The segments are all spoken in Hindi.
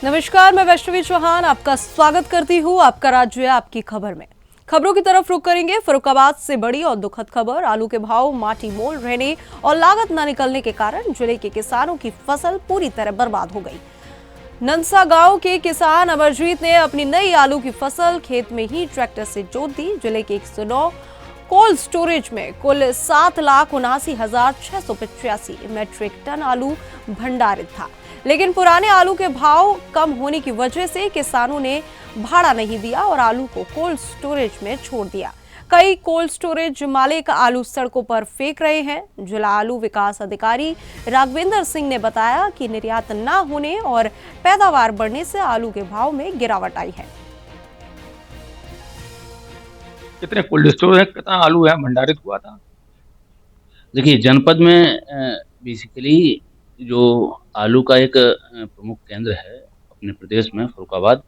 नमस्कार, मैं वैष्णवी चौहान आपका स्वागत करती हूँ आपका राज्य आपकी खबर में। खबरों की तरफ रुख करेंगे। फर्रुखाबाद से बड़ी और दुखद खबर। आलू के भाव माटी मोल रहने और लागत न निकलने के कारण जिले के किसानों की फसल पूरी तरह बर्बाद हो गई। नंसा गांव के किसान अमरजीत ने अपनी नई आलू की फसल खेत में ही ट्रैक्टर से जोत दी। जिले के 109 कोल्ड स्टोरेज में कुल 7,79,685 मैट्रिक टन आलू भंडारित था, लेकिन पुराने आलू के भाव कम होने की वजह से किसानों ने भाड़ा नहीं दिया और आलू को कोल्ड स्टोरेज में छोड़ दिया। कई कोल्ड स्टोरेज मालिक आलू सड़कों पर फेंक रहे हैं। जिला आलू विकास अधिकारी राघवेंद्र सिंह ने बताया कि निर्यात न होने और पैदावार बढ़ने से आलू के भाव में गिरावट आई है। कितने कोल्ड स्टोर है, कितना आलू है भंडारित हुआ था? देखिए, जनपद में बेसिकली जो आलू का एक प्रमुख केंद्र है अपने प्रदेश में फर्रुखाबाद,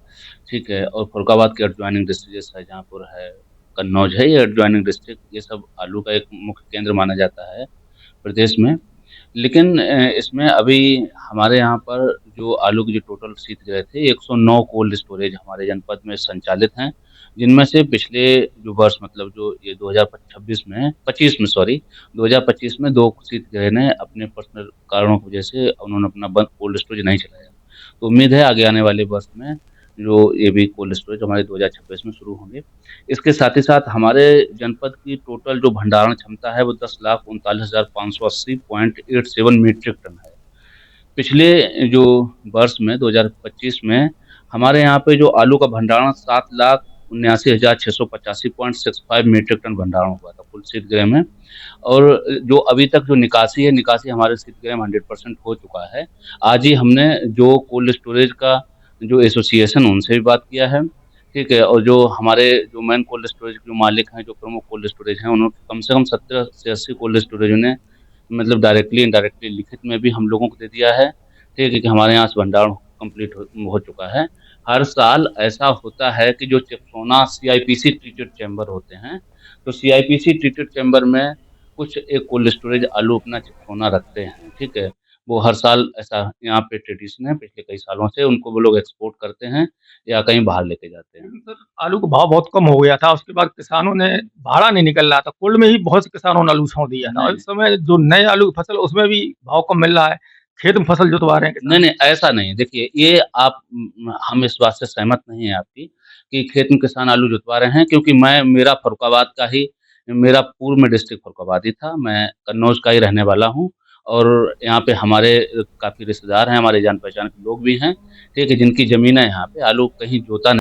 ठीक है। और फर्रुखाबाद के एडजॉइनिंग डिस्ट्रिक्ट जैसे शाहजहाँपुर है, कन्नौज है, ये एडजॉइनिंग डिस्ट्रिक्ट, ये सब आलू का एक मुख्य केंद्र माना जाता है प्रदेश में। लेकिन इसमें अभी हमारे यहाँ पर जो आलू के जो टोटल शीतगृह थे 109 कोल्ड स्टोरेज हमारे जनपद में संचालित हैं, जिनमें से पिछले जो वर्ष मतलब जो ये 2026 में 25 में सॉरी 2025 में 2 शीतगृह ने अपने पर्सनल कारणों की वजह से उन्होंने अपना बंद कोल्ड स्टोरेज नहीं चलाया। तो उम्मीद है आगे आने वाले वर्ष में जो ये भी कोल्ड स्टोरेज हमारे 2026 में शुरू होंगे। इसके साथ ही साथ हमारे जनपद की टोटल जो भंडारण क्षमता है वो 10,39,580.87 मीट्रिक टन है। पिछले जो वर्ष में 2025 में हमारे यहाँ पे जो आलू का भंडारण 7,79,685.65 मीट्रिक टन भंडारण हुआ था कुल शीतगृह में। और जो अभी तक जो निकासी है, निकासी हमारे शीतगृह में 100% हो चुका है। आज ही हमने जो कोल्ड स्टोरेज का जो एसोसिएशन उनसे भी बात किया है, ठीक है। और जो हमारे जो मेन कोल्ड स्टोरेज के मालिक हैं, जो प्रमुख कोल्ड स्टोरेज हैं, उन्होंने कम से कम 70 से 80 कोल्ड स्टोरेज ने मतलब डायरेक्टली इनडायरेक्टली लिखित में भी हम लोगों को दे दिया है, ठीक है, कि हमारे यहाँ से भंडारण कंप्लीट हो चुका है। हर साल ऐसा होता है कि जो चिप्सोना सीआईपीसी ट्रीटेड चैम्बर होते हैं, तो सीआईपीसी ट्रीटेड चैम्बर में कुछ एक कोल्ड स्टोरेज आलू अपना चिप्सोना रखते हैं, ठीक है। वो हर साल ऐसा यहाँ पे ट्रेडिशन है, पिछले कई सालों से उनको वो लोग एक्सपोर्ट करते हैं या कहीं बाहर लेके जाते हैं। सर, आलू का भाव बहुत कम हो गया था, उसके बाद किसानों ने भाड़ा नहीं निकल रहा था, कोल्ड में ही बहुत से किसानों ने आलू छोड़ दिया था। और इस समय जो नए आलू की फसल उसमें भी भाव कम मिल रहा है, खेत में फसल जुतवा रहे हैं किसान। नहीं, ऐसा नहीं। देखिए, ये आप हम इस बात से सहमत नहीं है आपकी कि खेत में किसान आलू जुतवा रहे हैं, क्योंकि मेरा फर्रुखाबाद का ही मेरा पूर्व में डिस्ट्रिक्ट फर्रुखाबाद ही था। मैं कन्नौज का ही रहने वाला हूँ और यहाँ पे हमारे काफ़ी रिश्तेदार हैं, हमारे जान-पहचान के लोग भी हैं, ठीक है, जिनकी ज़मीन है यहाँ पे। आलू कहीं जोता नहीं।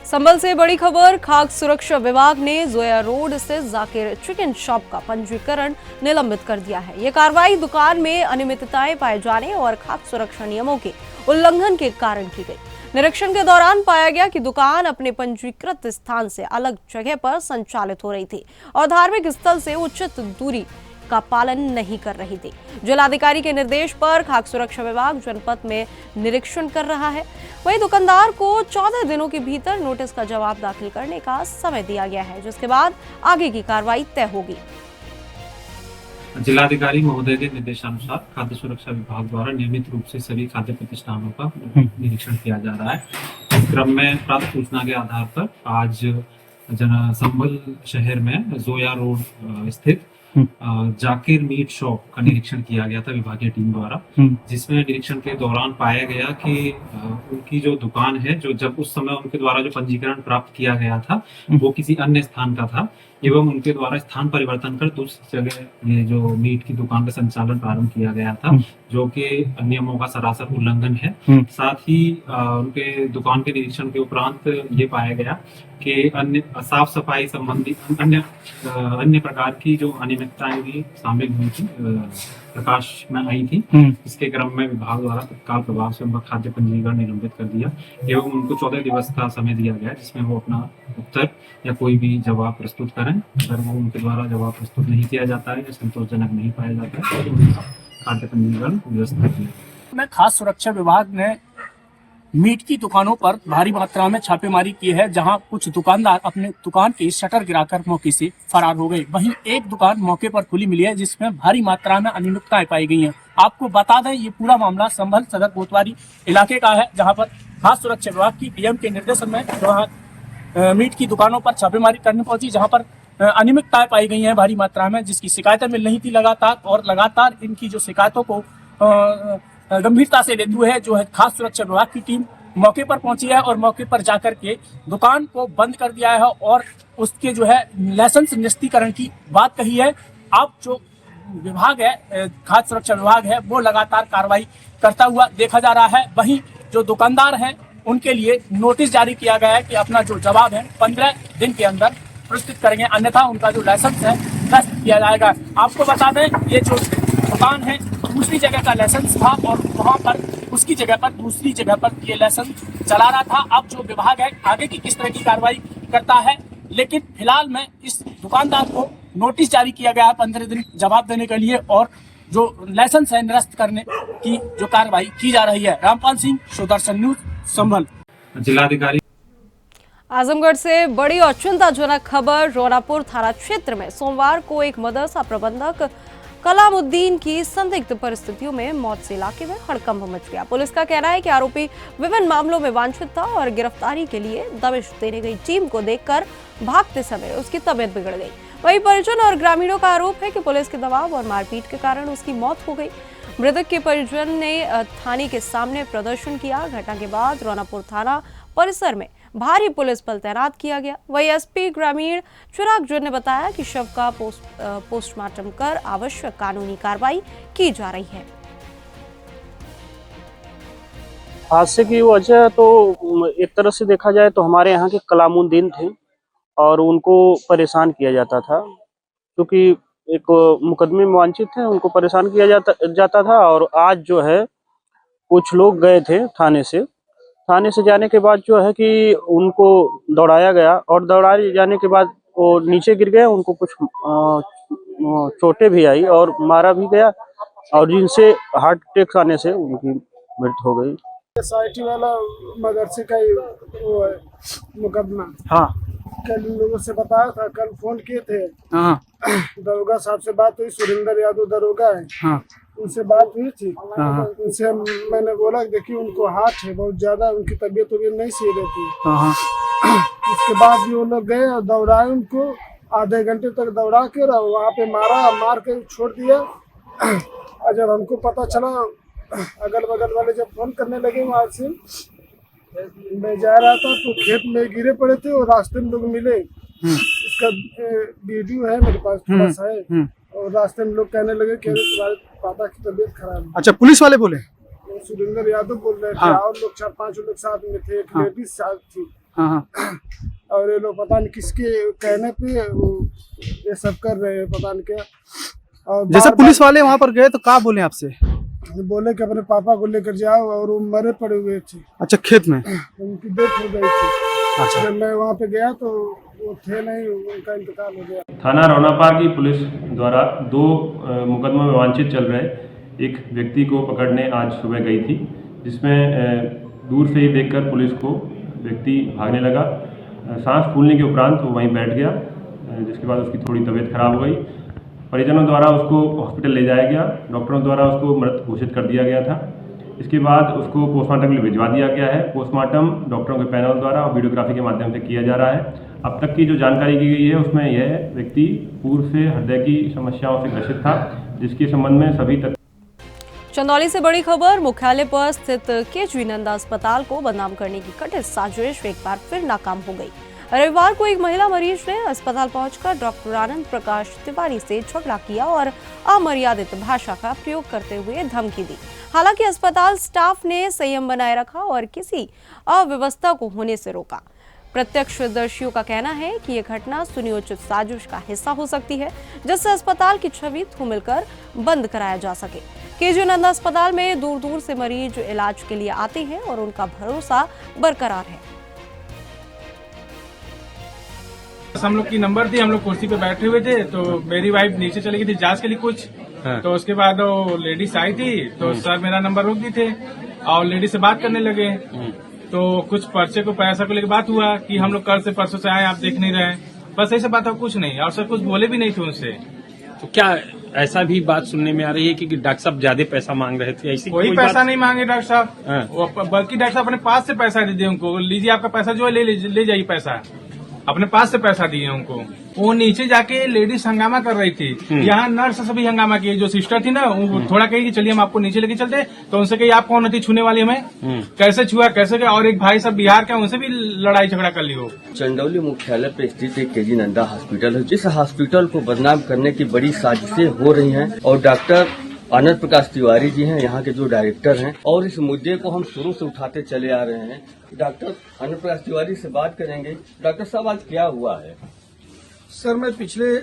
संभल से बड़ी खबर। खाद्य सुरक्षा विभाग ने जोया रोड स्थित जाकिर चिकन शॉप का पंजीकरण निलंबित कर दिया है। ये कार्रवाई दुकान में अनियमितताएं पाए जाने और खाद्य सुरक्षा नियमों के उल्लंघन के कारण की गई। निरीक्षण के दौरान पाया गया कि दुकान अपने पंजीकृत स्थान से अलग जगह पर संचालित हो रही थी और धार्मिक स्थल से उचित दूरी का पालन नहीं कर रही थी। जिलाधिकारी के निर्देश पर खाद्य सुरक्षा विभाग जनपद में निरीक्षण कर रहा है। वहीं दुकानदार को 14 दिनों के भीतर नोटिस का जवाब दाखिल करने का समय दिया गया है, जिसके बाद आगे की कार्रवाई तय होगी। जिलाधिकारी महोदय के निर्देशानुसार खाद्य सुरक्षा विभाग द्वारा नियमित रूप से सभी खाद्य प्रतिष्ठानों का निरीक्षण किया जा रहा है। इस क्रम में प्राप्त सूचना के आधार पर आज संभल शहर में जोया रोड स्थित जाकिर मीट शॉप का निरीक्षण किया गया था विभागीय टीम द्वारा, जिसमें निरीक्षण के दौरान पाया गया कि उनकी जो दुकान है, जो जब उस समय उनके द्वारा जो पंजीकरण प्राप्त किया गया था वो किसी अन्य स्थान का था एवं उनके द्वारा स्थान परिवर्तन कर दूसरी जगह ये जो मीट की दुकान का संचालन प्रारंभ किया गया था, जो कि नियमों का सरासर उल्लंघन है। साथ ही उनके दुकान के निरीक्षण के उपरांत ये पाया गया कि अन्य साफ सफाई संबंधी अन्य प्रकार की जो अनियमितताएं भी शामिल हुई थी, प्रकाश में आई थी। इसके क्रम में विभाग द्वारा तत्काल प्रभाव से उनका खाद्य पंजीकरण निलंबित कर दिया एवं उनको 14 दिवस का समय दिया गया, जिसमें वो अपना उत्तर या कोई भी जवाब प्रस्तुत करें। अगर वो उनके द्वारा जवाब प्रस्तुत नहीं किया जाता है या संतोषजनक नहीं पाया जाता है तो उनका खाद्य पंजीकरण निरस्त कर दिया। खाद्य सुरक्षा विभाग ने मीट की दुकानों पर भारी मात्रा में छापेमारी की है, जहां कुछ दुकानदार अपने दुकान की शटर गिराकर मौके से फरार हो गए। वहीं एक दुकान मौके पर खुली मिली है, जिसमें भारी मात्रा में अनियमितताएं पाई गई हैं। आपको बता दें ये पूरा मामला संभल सदर कोतवाली इलाके का है, जहां पर खाद्य सुरक्षा विभाग की डीएम के निर्देशन में वहाँ मीट की दुकानों पर छापेमारी करने पहुंची, जहां पर अनियमितताएं पाई गई हैं भारी मात्रा में, जिसकी शिकायतें मिल रही थी लगातार इनकी जो शिकायतों को गंभीरता से लेते हुए जो है खाद्य सुरक्षा विभाग की टीम मौके पर पहुंची है और मौके पर जाकर के दुकान को बंद कर दिया है और उसके जो है लाइसेंस निरस्तीकरण की बात कही है। अब जो विभाग है, खाद्य सुरक्षा विभाग है, वो लगातार कार्रवाई करता हुआ देखा जा रहा है। वहीं जो दुकानदार हैं उनके लिए नोटिस जारी किया गया है कि अपना जो जवाब है 15 दिन के अंदर प्रस्तुत करेंगे, अन्यथा उनका जो लाइसेंस है रद्द किया जाएगा। आपको बता दें ये जो दुकान है दूसरी जगह का लाइसेंस था और वहां पर उसकी जगह पर दूसरी जगह पर ये लाइसेंस चला रहा था। अब जो विभाग है आगे की किस तरह की कार्रवाई करता है, लेकिन फिलहाल में इस दुकानदार को नोटिस जारी किया गया है 15 दिन जवाब देने के लिए और जो लाइसेंस है निरस्त करने की जो कार्रवाई की जा रही है। रामपाल सिंह, सुदर्शन न्यूज, संभल। जिलाधिकारी आजमगढ़ से बड़ी और चिंताजनक खबर। रोनापुर थाना क्षेत्र में सोमवार को एक मदरसा प्रबंधक कलामुद्दीन की संदिग्ध परिस्थितियों में मौत से इलाके में हड़कंप मच गया। पुलिस का कहना है कि आरोपी विभिन्न मामलों में वांछित था और गिरफ्तारी के लिए दबिश देने गई टीम को देखकर भागते समय उसकी तबीयत बिगड़ गई। वहीं परिजन और ग्रामीणों का आरोप है कि पुलिस के दबाव और मारपीट के कारण उसकी मौत हो गई। मृतक के परिजन ने थाने के सामने प्रदर्शन किया। घटना के बाद रोनापुर थाना परिसर में भारी पुलिस बल तैनात किया गया। वही एसपी ग्रामीण चिराग जैन ने बताया कि शव का पोस्टमार्टम कर आवश्यक कानूनी कार्रवाई की जा रही है। हादसे की वजह तो एक तरह से देखा जाए तो हमारे यहाँ के कलामुद्दीन थे और उनको परेशान किया जाता था, क्योंकि एक मुकदमे में वांछित थे, उनको परेशान किया जाता था। और आज जो है कुछ लोग गए थे थाने से जाने के बाद जो है कि उनको दौड़ाया गया और दौड़ाए जाने के बाद वो नीचे गिर गए। उनको कुछ चोटें भी आई और मारा भी गया और जिनसे हार्ट अटैक आने से उनकी मृत्यु हो गई। सोसाइटी वाला मदरसे का ही वो है मुकदमा। हाँ, कल इन लोगों से बताया था, कल फोन किए थे। हाँ, दरोगा साहब से बात हुई, सुरेंद्र यादव दरोगा है, हाँ, उनसे बात हुई थी। हाँ, उनसे मैंने बोला देखिए उनको हार्ट है बहुत ज्यादा, उनकी तबीयत नहीं सही रहती। हाँ, उसके बाद भी वो लोग गए और दौड़ाए उनको, आधे घंटे तक दौड़ा के वहाँ पे मार के छोड़ दिया। और जब हमको पता चला, अगल बगल वाले जब फोन करने लगे वहाँ से, मैं जा रहा था तो खेत में गिरे पड़े थे और रास्ते में लोग मिले। इसका वीडियो है मेरे पास, थोड़ा सा है। और रास्ते में लोग कहने लगे कि तुम्हारे पापा की तबीयत खराब है। अच्छा, पुलिस वाले बोले? सुरेंद्र यादव बोल रहे थे। हाँ। और लोग 4-5 लोग साथ में थे, एक लेडीज साथ थी। हाँ, और ये लोग पता नहीं किसके कहने पे वो ये सब कर रहे हैं, पता नहीं क्या। और जैसे पुलिस वाले वहाँ पर गए तो क्या बोले आपसे? बोले कि अपने पापा को लेकर जाओ, और वो मरे पड़े हुए थे। अच्छा, खेत में उनकी डेथ हो गई थी। अच्छा। जब मैं वहाँ पे गया तो वो थे नहीं, उनका इंतकाल हो गया। थाना रोनापार की पुलिस द्वारा 2 मुकदमों में वांछित चल रहे एक व्यक्ति को पकड़ने आज सुबह गई थी, जिसमें दूर से ही देखकर पुलिस को व्यक्ति भागने लगा। सांस फूलने के उपरांत वो वहीं बैठ गया, जिसके बाद उसकी थोड़ी तबीयत खराब हो गई। परिजनों द्वारा उसको हॉस्पिटल ले जाया गया, डॉक्टरों द्वारा उसको मृत घोषित कर दिया गया था। इसके बाद उसको पोस्टमार्टम के लिए भिजवा दिया गया है। पोस्टमार्टम डॉक्टरों के पैनल द्वारा और वीडियोग्राफी के माध्यम से किया जा रहा है। अब तक की जो जानकारी की गई है उसमें यह व्यक्ति पूर्व से हृदय की समस्याओं से ग्रसित था, जिसके संबंध में सभी तक। चंदौली से बड़ी खबर। मुख्यालय पर स्थित केजवी नंदा अस्पताल को बदनाम करने की कथित साजिश एक बार फिर नाकाम हो गई। रविवार को एक महिला मरीज ने अस्पताल पहुंचकर डॉक्टर आनंद प्रकाश तिवारी से झगड़ा किया और अमर्यादित भाषा का प्रयोग करते हुए धमकी दी। हालांकि अस्पताल स्टाफ ने संयम बनाए रखा और किसी अव्यवस्था को होने से रोका। प्रत्यक्षदर्शियों का कहना है कि यह घटना सुनियोजित साजिश का हिस्सा हो सकती है, जिससे अस्पताल की छवि मिलकर बंद कराया जा सके। केजवी नंदा अस्पताल में दूर दूर से मरीज इलाज के लिए आते हैं और उनका भरोसा बरकरार है। हम लोग की नंबर थी, हम लोग कुर्सी पे बैठे हुए थे, तो मेरी वाइफ नीचे चली गई थी जांच के लिए कुछ। तो उसके बाद वो लेडीज आई थी, तो सर मेरा नंबर रोक दी थे और लेडीज से बात करने लगे। तो कुछ पर्चे को पैसा को लेकर बात हुआ कि हम लोग कल से परसों से आए, आप देख नहीं रहे। बस ऐसा बात है, कुछ नहीं। और सर कुछ बोले भी नहीं थे उनसे। तो क्या ऐसा भी बात सुनने में आ रही है कि डॉक्टर साहब ज्यादा पैसा मांग रहे थे, ऐसी कोई कोई पैसा बात? नहीं मांगे डॉक्टर साहब, हाँ। बल्कि डॉक्टर साहब अपने पास से पैसा दे दिए उनको, लीजिए आपका पैसा जो है ले जाइए पैसा, अपने पास से पैसा दिए उनको। वो नीचे जाके लेडीज हंगामा कर रही थी, यहाँ नर्स सभी हंगामा की, जो सिस्टर थी ना वो थोड़ा कही कि चलिए हम आपको नीचे लेके चलते, तो उनसे कही आप कौन होती छूने वाली हमें, कैसे छुआ कैसे क्या, और एक भाई सब बिहार के उनसे भी लड़ाई झगड़ा कर ली हो। चंदौली मुख्यालय पे स्थित एक केजी नंदा हॉस्पिटल है, जिस हॉस्पिटल को बदनाम करने की बड़ी साजिशें हो रही हैं और डॉक्टर आनंद प्रकाश तिवारी जी हैं यहाँ के जो डायरेक्टर हैं, और इस मुद्दे को हम शुरू से उठाते चले आ रहे हैं। डॉक्टर आनंद प्रकाश तिवारी से बात करेंगे। डॉक्टर साहब, आज क्या हुआ है? सर मैं पिछले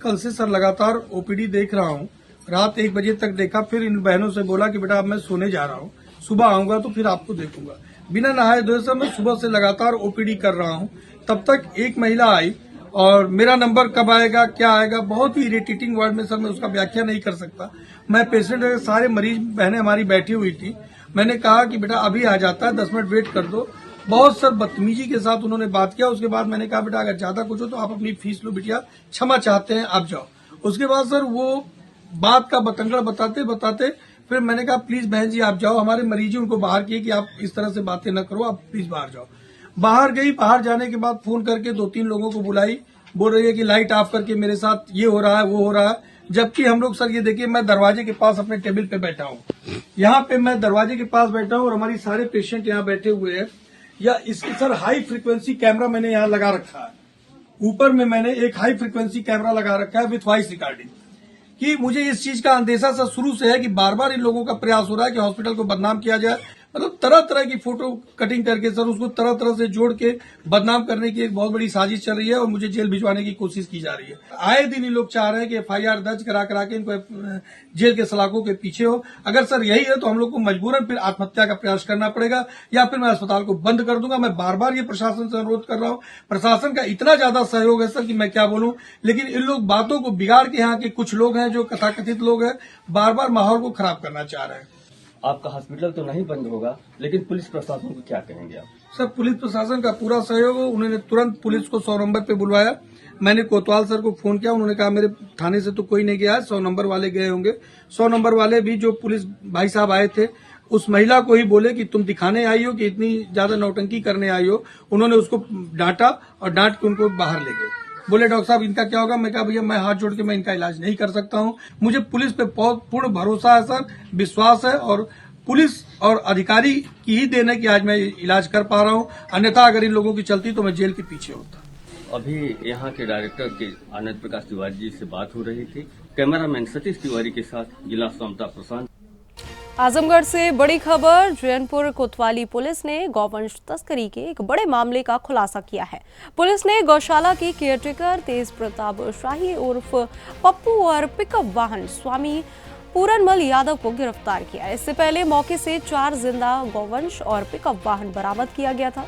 कल से सर लगातार ओपीडी देख रहा हूँ, रात 1 बजे तक देखा, फिर इन बहनों से बोला कि बेटा अब मैं सोने जा रहा हूँ, सुबह आऊंगा तो फिर आपको देखूंगा। बिना नहाए धोए सर मैं सुबह से लगातार ओपीडी कर रहा हूँ। तब तक एक महिला आई और मेरा नंबर कब आएगा क्या आएगा, बहुत ही इरिटेटिंग वर्ड में सर मैं उसका व्याख्या नहीं कर सकता। मैं पेशेंट सारे मरीज बहनें हमारी बैठी हुई थी, मैंने कहा कि बेटा अभी आ जाता है, 10 मिनट वेट कर दो। बहुत सर बदतमीजी के साथ उन्होंने बात किया। उसके बाद मैंने कहा बेटा अगर ज्यादा कुछ हो तो आप अपनी फीस लो बिटिया, क्षमा चाहते हैं आप जाओ। उसके बाद सर वो बात का बतंगड़ बताते बताते फिर मैंने कहा प्लीज बहन जी आप जाओ, हमारे मरीज उनको बाहर किए कि आप इस तरह से बातें न करो, आप प्लीज बाहर जाओ। बाहर गई, बाहर जाने के बाद फोन करके 2-3 लोगों को बुलाई, बोल रही है कि लाइट ऑफ करके मेरे साथ ये हो रहा है वो हो रहा है, जबकि हम लोग सर ये देखिए मैं दरवाजे के पास अपने टेबल पे बैठा हूँ, यहाँ पे मैं दरवाजे के पास बैठा हूँ और हमारी सारे पेशेंट यहाँ बैठे हुए हैं। या इसकी सर हाई फ्रीक्वेंसी कैमरा मैंने यहाँ लगा रखा है, ऊपर में मैंने एक हाई फ्रीक्वेंसी कैमरा लगा रखा है विथ वॉइस रिकॉर्डिंग, कि मुझे इस चीज का अंदेशा सर शुरू से है कि बार बार इन लोगों का प्रयास हो रहा है कि हॉस्पिटल को बदनाम किया जाए। मतलब तरह तरह की फोटो कटिंग करके सर उसको तरह तरह से जोड़ के बदनाम करने की एक बहुत बड़ी साजिश चल रही है और मुझे जेल भिजवाने की कोशिश की जा रही है। आए दिन ये लोग चाह रहे हैं कि FIR दर्ज करा के इनको जेल के सलाखों के पीछे हो। अगर सर यही है तो हम लोग को मजबूरन फिर आत्महत्या का प्रयास करना पड़ेगा या फिर मैं अस्पताल को बंद कर दूंगा। मैं बार बार ये प्रशासन से अनुरोध कर रहा हूँ, प्रशासन का इतना ज्यादा सहयोग है सर कि मैं क्या बोलूं, लेकिन इन लोग बातों को बिगाड़ के यहाँ के कुछ लोग हैं जो कथाकथित लोग हैं, बार बार माहौल को खराब करना चाह रहे हैं। आपका हॉस्पिटल तो नहीं बंद होगा, लेकिन पुलिस प्रशासन को क्या कहेंगे आप? सर पुलिस प्रशासन का पूरा सहयोग हो। उन्होंने तुरंत पुलिस को 100 नंबर पे बुलवाया। मैंने कोतवाल सर को फोन किया, उन्होंने कहा मेरे थाने से तो कोई नहीं गया है, 100 नंबर वाले गए होंगे। 100 नंबर वाले भी जो पुलिस भाई साहब आए थे उस महिला को ही बोले कि तुम दिखाने आई हो कि इतनी ज्यादा नौटंकी करने आई हो। उन्होंने उसको डांटा और डांट के उनको बाहर ले गए। बोले डॉक्टर साहब इनका क्या होगा? मैं कहा भैया मैं हाथ जोड़ के मैं इनका इलाज नहीं कर सकता हूँ। मुझे पुलिस पे बहुत पूर्ण भरोसा है सर, विश्वास है और पुलिस और अधिकारी की ही देन है कि आज मैं इलाज कर पा रहा हूँ, अन्यथा अगर इन लोगों की चलती तो मैं जेल के पीछे होता। अभी यहाँ के डायरेक्टर के आनंद प्रकाश तिवारी जी से बात हो रही थी। कैमरामैन सतीश तिवारी के साथ जिला समता प्रशांत। आजमगढ़ से बड़ी खबर। जैनपुर कोतवाली पुलिस ने गौवंश तस्करी के एक बड़े मामले का खुलासा किया है। पुलिस ने गौशाला के केयरटेकर तेज प्रताप शाही उर्फ पप्पू और पिकअप वाहन स्वामी पूरनमल यादव को गिरफ्तार किया। इससे पहले मौके से 4 जिंदा गौवंश और पिकअप वाहन बरामद किया गया था।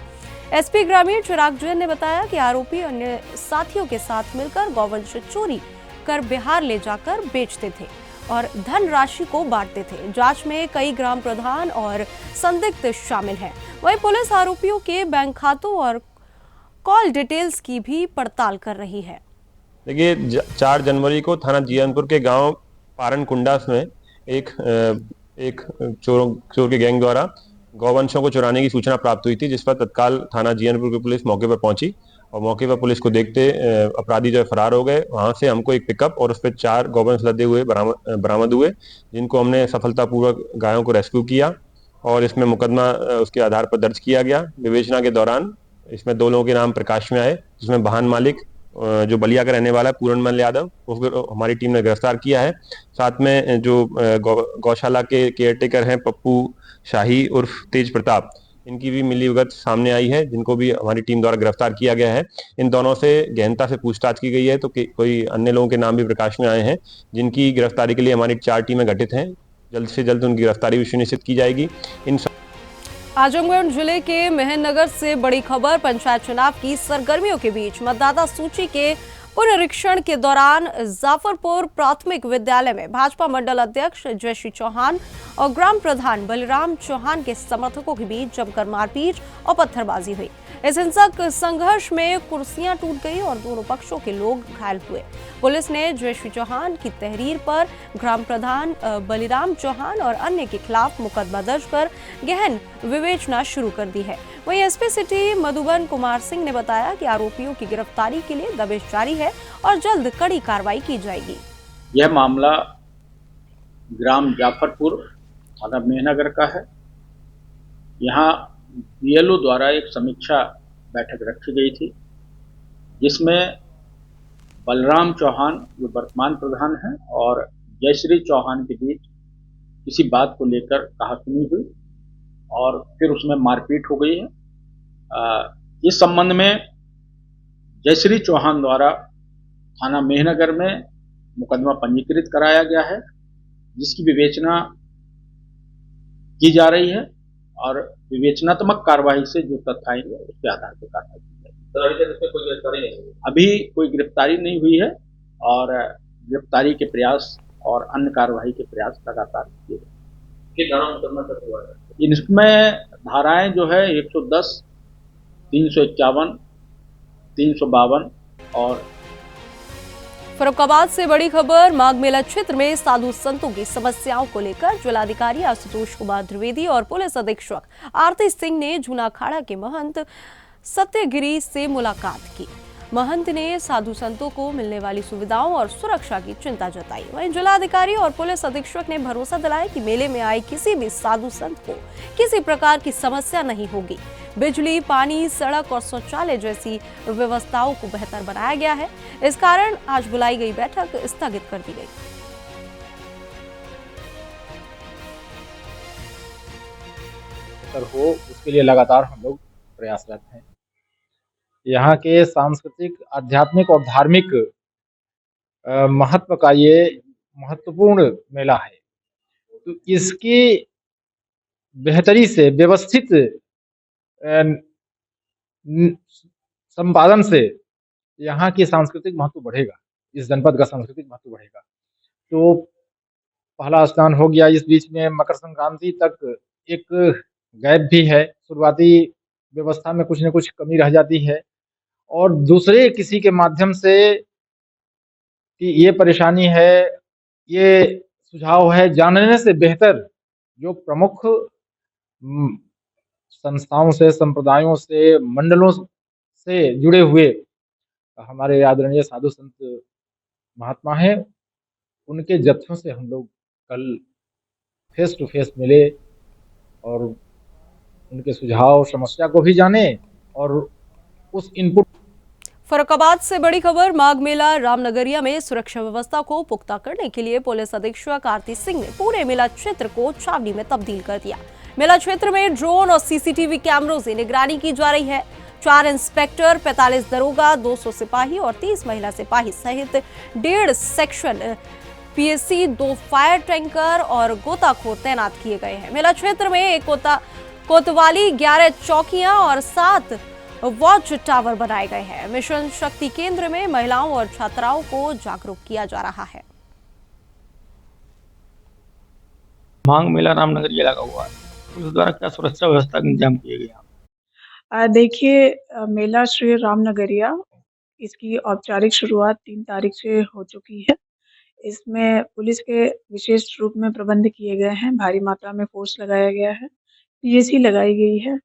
एसपी ग्रामीण चिराग जैन ने बताया कि आरोपी अन्य साथियों के साथ मिलकर गौवंश चोरी कर बिहार ले जाकर बेचते थे और धन राशि को बांटते थे। जांच में कई ग्राम प्रधान और संदिग्ध शामिल हैं। वहीं पुलिस आरोपियों के बैंक खातों और कॉल डिटेल्स की भी पड़ताल कर रही है। देखिए 4 जनवरी को थाना जीयनपुर के गांव पारनकुंडा में एक चोर के गैंग द्वारा गौवंशों को चुराने की सूचना प्राप्त हुई थी, जिस पर तत्काल थाना जीयनपुर की पुलिस मौके पर पहुंची और मौके पर पुलिस को देखते अपराधी जो फरार हो गए। वहां से हमको एक पिकअप और उस पर 4 गौवंश लदे हुए बरामद हुए, जिनको हमने सफलतापूर्वक गायों को रेस्क्यू किया और इसमें मुकदमा उसके आधार पर दर्ज किया गया। विवेचना के दौरान इसमें 2 लोगों के नाम प्रकाश में आए, जिसमें वाहन मालिक जो बलिया का रहने वाला है पूरनमल यादव, उसको हमारी टीम ने गिरफ्तार किया है। साथ में जो गौशाला के केयरटेकर हैं पप्पू शाही उर्फ तेज प्रताप, इनकी भी मिलीभगत सामने आई है, जिनको भी हमारी टीम द्वारा गिरफ्तार किया गया है। इन दोनों से गहनता से पूछताछ की गई है, तो कोई अन्य लोगों के नाम भी प्रकाश में आए हैं, जिनकी गिरफ्तारी के लिए हमारी 4 टीमें गठित हैं। जल्द से जल्द उनकी गिरफ्तारी भी सुनिश्चित की जाएगी। आजमगढ़ जिले के मेहननगर से बड़ी खबर। पंचायत चुनाव की सरगर्मियों के बीच मतदाता सूची के पुनरीक्षण के दौरान जाफरपुर प्राथमिक विद्यालय में भाजपा मंडल अध्यक्ष जयश्री चौहान और ग्राम प्रधान बलराम चौहान के समर्थकों के बीच जमकर मारपीट और पत्थरबाजी हुई। इस हिंसक संघर्ष में कुर्सियां टूट गई और दोनों पक्षों के लोग घायल हुए। पुलिस ने जयश्री चौहान की तहरीर पर ग्राम प्रधान बलिराम चौहान और अन्य के खिलाफ मुकदमा दर्ज कर गहन विवेचना शुरू कर दी है। वहीं एसपी सिटी मधुबन कुमार सिंह ने बताया कि आरोपियों की गिरफ्तारी के लिए दबिश जारी है और जल्द कड़ी कार्रवाई की जाएगी। यह मामला ग्राम जाफरपुर थाना मेहनगर का है। यहाँ बीएलओ द्वारा एक समीक्षा बैठक रखी गई थी, जिसमें बलराम चौहान जो वर्तमान प्रधान हैं और जयश्री चौहान के बीच किसी बात को लेकर कहासुनी हुई और फिर उसमें मारपीट हो गई है। इस संबंध में जयश्री चौहान द्वारा थाना मेहनगर में मुकदमा पंजीकृत कराया गया है, जिसकी विवेचना की जा रही है और विवेचनात्मक कार्रवाई से जो तथ्य आएंगे उसके आधार पर कार्रवाई की जाएगी। अभी कोई गिरफ्तारी नहीं हुई है और गिरफ्तारी के प्रयास और अन्य कार्रवाई के प्रयास लगातार किए गए। इसमें धाराएं जो है 110, 351, 352 और फर्रुखाबाद से बड़ी खबर। माघ मेला क्षेत्र में साधु संतों की समस्याओं को लेकर जिलाधिकारी आशुतोष कुमार द्विवेदी और पुलिस अधीक्षक आरती सिंह ने जूना अखाड़ा के महंत सत्यगिरी से मुलाकात की। महंत ने साधु संतों को मिलने वाली सुविधाओं और सुरक्षा की चिंता जताई। वहीं जिलाधिकारी और पुलिस अधीक्षक ने भरोसा दिलाया कि मेले में आए किसी भी साधु संत को किसी प्रकार की समस्या नहीं होगी। बिजली, पानी, सड़क और शौचालय जैसी व्यवस्थाओं को बेहतर बनाया गया है। इस कारण आज बुलाई गई बैठक स्थगित कर दी गई। हो उसके लिए लगातार हम लोग प्रयासरत हैं। यहाँ के सांस्कृतिक, आध्यात्मिक और धार्मिक महत्व का ये महत्वपूर्ण मेला है, तो इसकी बेहतरी से व्यवस्थित संपादन से यहाँ की सांस्कृतिक महत्व बढ़ेगा, इस जनपद का सांस्कृतिक महत्व बढ़ेगा। तो पहला स्नान हो गया, इस बीच में मकर संक्रांति तक एक गैप भी है, शुरुआती व्यवस्था में कुछ न कुछ कमी रह जाती है और दूसरे किसी के माध्यम से कि ये परेशानी है, ये सुझाव है, जानने से बेहतर जो प्रमुख संस्थाओं से, संप्रदायों से, मंडलों से जुड़े हुए हमारे आदरणीय साधु संत महात्मा हैं, उनके जत्थों से हम लोग कल फेस टू फेस मिले और उनके सुझाव, समस्या को भी जाने और उस इनपुट। फर्रुखाबाद से बड़ी खबर। माघ मेला रामनगरिया में सुरक्षा व्यवस्था को पुख्ता करने के लिए पुलिस अधीक्षक आरती सिंह ने पूरे मेला क्षेत्र को छावनी में तब्दील कर दिया। मेला क्षेत्र में ड्रोन और सीसीटीवी कैमरों से निगरानी की जा रही है। 4 इंस्पेक्टर, 45 दरोगा, 200 सिपाही और 30 महिला सिपाही सहित 1.5 सेक्शन पीएससी, 2 फायर टैंकर और गोताखोर तैनात किए गए हैं। मेला क्षेत्र में एक कोतवाली, 11 चौकियां और 7 वॉच टावर बनाए गए हैं। मिशन शक्ति केंद्र में महिलाओं और छात्राओं को जागरूक किया जा रहा है। माघ मेला रामनगरिया लगा हुआ है, पुलिस द्वारा क्या सुरक्षा व्यवस्था का इंतजाम किए गए? देखिए, मेला श्री रामनगरिया, इसकी औपचारिक शुरुआत 3 तारीख से हो चुकी है। इसमें पुलिस के विशेष रूप में प्रबंध किए गए हैं। भारी मात्रा में फोर्स लगाया गया है, पीएसी लगाई गई है।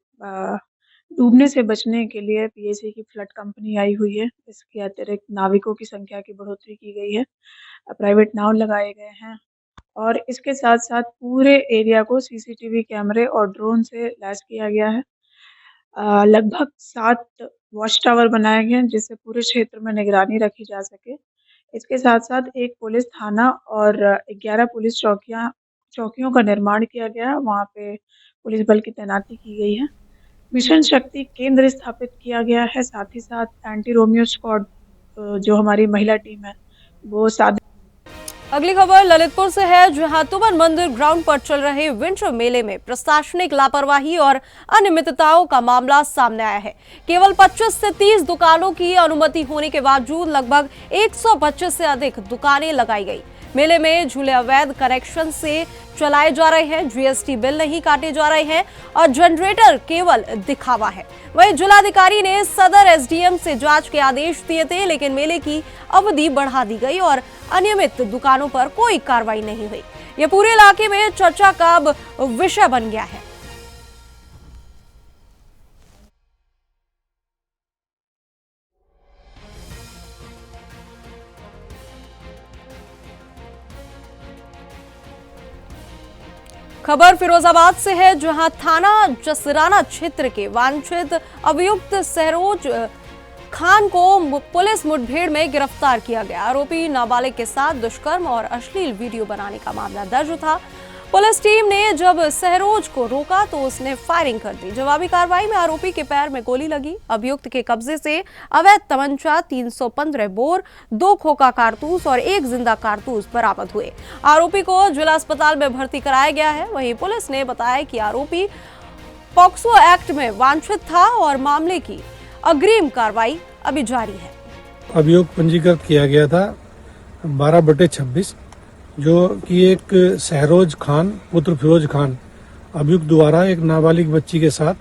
डूबने से बचने के लिए पीएसी की फ्लड कंपनी आई हुई है। इसके अतिरिक्त नाविकों की संख्या की बढ़ोतरी की गई है, प्राइवेट नाव लगाए गए हैं और इसके साथ साथ पूरे एरिया को सीसीटीवी कैमरे और ड्रोन से लैस किया गया है। लगभग 7 वॉच टावर बनाए गए हैं, जिससे पूरे क्षेत्र में निगरानी रखी जा सके। इसके साथ साथ एक पुलिस थाना और 11 पुलिस चौकियों का निर्माण किया गया। वहाँ पे पुलिस बल की तैनाती की गई है। मिशन शक्ति केंद्र स्थापित किया गया है। साथ ही साथ एंटी रोमियो स्क्वाड, जो हमारी महिला टीम है, वो अगली खबर ललितपुर से है, जहां तुमन मंदिर ग्राउंड पर चल रहे विंटर मेले में प्रशासनिक लापरवाही और अनियमितताओं का मामला सामने आया है। केवल 25 से 30 दुकानों की अनुमति होने के बावजूद लगभग 125 से अधिक दुकानें लगाई गई। मेले में झूले अवैध कनेक्शन से चलाए जा रहे हैं, जीएसटी बिल नहीं काटे जा रहे हैं और जनरेटर केवल दिखावा है। वहीं जिलाधिकारी ने सदर एसडीएम से जांच के आदेश दिए थे, लेकिन मेले की अवधि बढ़ा दी गई और अनियमित दुकानों पर कोई कार्रवाई नहीं हुई। ये पूरे इलाके में चर्चा का अब विषय बन गया है। खबर फिरोजाबाद से है, जहां थाना जसराना क्षेत्र के वांछित अभियुक्त सहरोज खान को पुलिस मुठभेड़ में गिरफ्तार किया गया। आरोपी नाबालिग के साथ दुष्कर्म और अश्लील वीडियो बनाने का मामला दर्ज था। पुलिस टीम ने जब सहरोज को रोका तो उसने फायरिंग कर दी। जवाबी कार्रवाई में आरोपी के पैर में गोली लगी। अभियुक्त के कब्जे से अवैध तमंचा, 315 बोर, 2 खोखा कारतूस और 1 जिंदा कारतूस बरामद हुए। आरोपी को जिला अस्पताल में भर्ती कराया गया है। वहीं पुलिस ने बताया कि आरोपी पॉक्सो एक्ट में वांछित था और मामले की अग्रिम कार्रवाई अभी जारी है। अभियोग पंजीकृत किया गया था 12/26, जो कि एक सहरोज खान पुत्र फिरोज खान अभियुक्त द्वारा एक नाबालिग बच्ची के साथ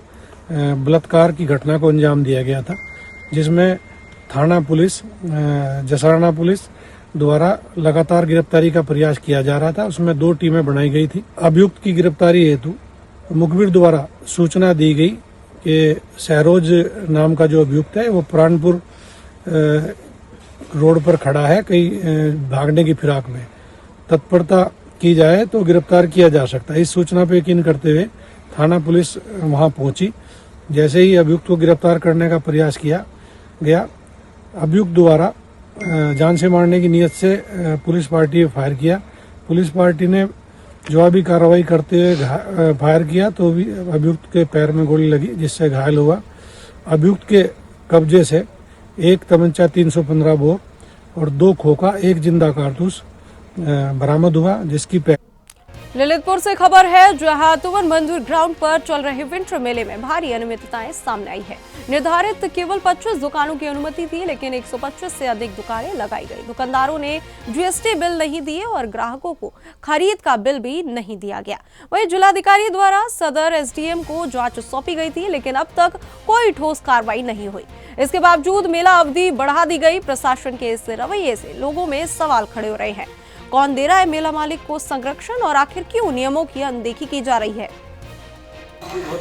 बलात्कार की घटना को अंजाम दिया गया था, जिसमें थाना पुलिस जसराना पुलिस द्वारा लगातार गिरफ्तारी का प्रयास किया जा रहा था। उसमें 2 टीमें बनाई गई थी। अभियुक्त की गिरफ्तारी हेतु मुखबिर द्वारा सूचना दी गई कि सहरोज नाम का जो अभियुक्त है वो प्राणपुर रोड पर खड़ा है, कहीं भागने की फिराक में। तत्परता की जाए तो गिरफ्तार किया जा सकता है। इस सूचना पर यकीन करते हुए थाना पुलिस वहां पहुंची। जैसे ही अभियुक्त को गिरफ्तार करने का प्रयास किया गया, अभियुक्त द्वारा जान से मारने की नीयत से पुलिस पार्टी ने फायर किया। पुलिस पार्टी ने जवाबी कार्रवाई करते हुए फायर किया तो अभियुक्त के पैर में गोली लगी, जिससे घायल हुआ। अभियुक्त के कब्जे से 1 तमंचा, 315 बोर और 2 खोखा, 1 जिंदा कारतूस बरामद हुआ, जिसकी ललितपुर से खबर है, जहां तुवन मंदिर ग्राउंड पर चल रहे विंटर मेले में भारी अनियमितताएं सामने आई है। निर्धारित केवल 25 दुकानों की अनुमति थी, लेकिन 125 से अधिक दुकानें लगाई गई। दुकानदारों ने जीएसटी बिल नहीं दिए और ग्राहकों को खरीद का बिल भी नहीं दिया गया। वहीं जिलाधिकारी द्वारा सदर एसडीएम को जांच सौंपी गई थी, लेकिन अब तक कोई ठोस कार्रवाई नहीं हुई। इसके बावजूद मेला अवधि बढ़ा दी गई। प्रशासन के इस रवैये से लोगों में सवाल खड़े हो रहे हैं। कौन दे रहा है मेला मालिक को संरक्षण और आखिर क्यों नियमों की अनदेखी की जा रही है?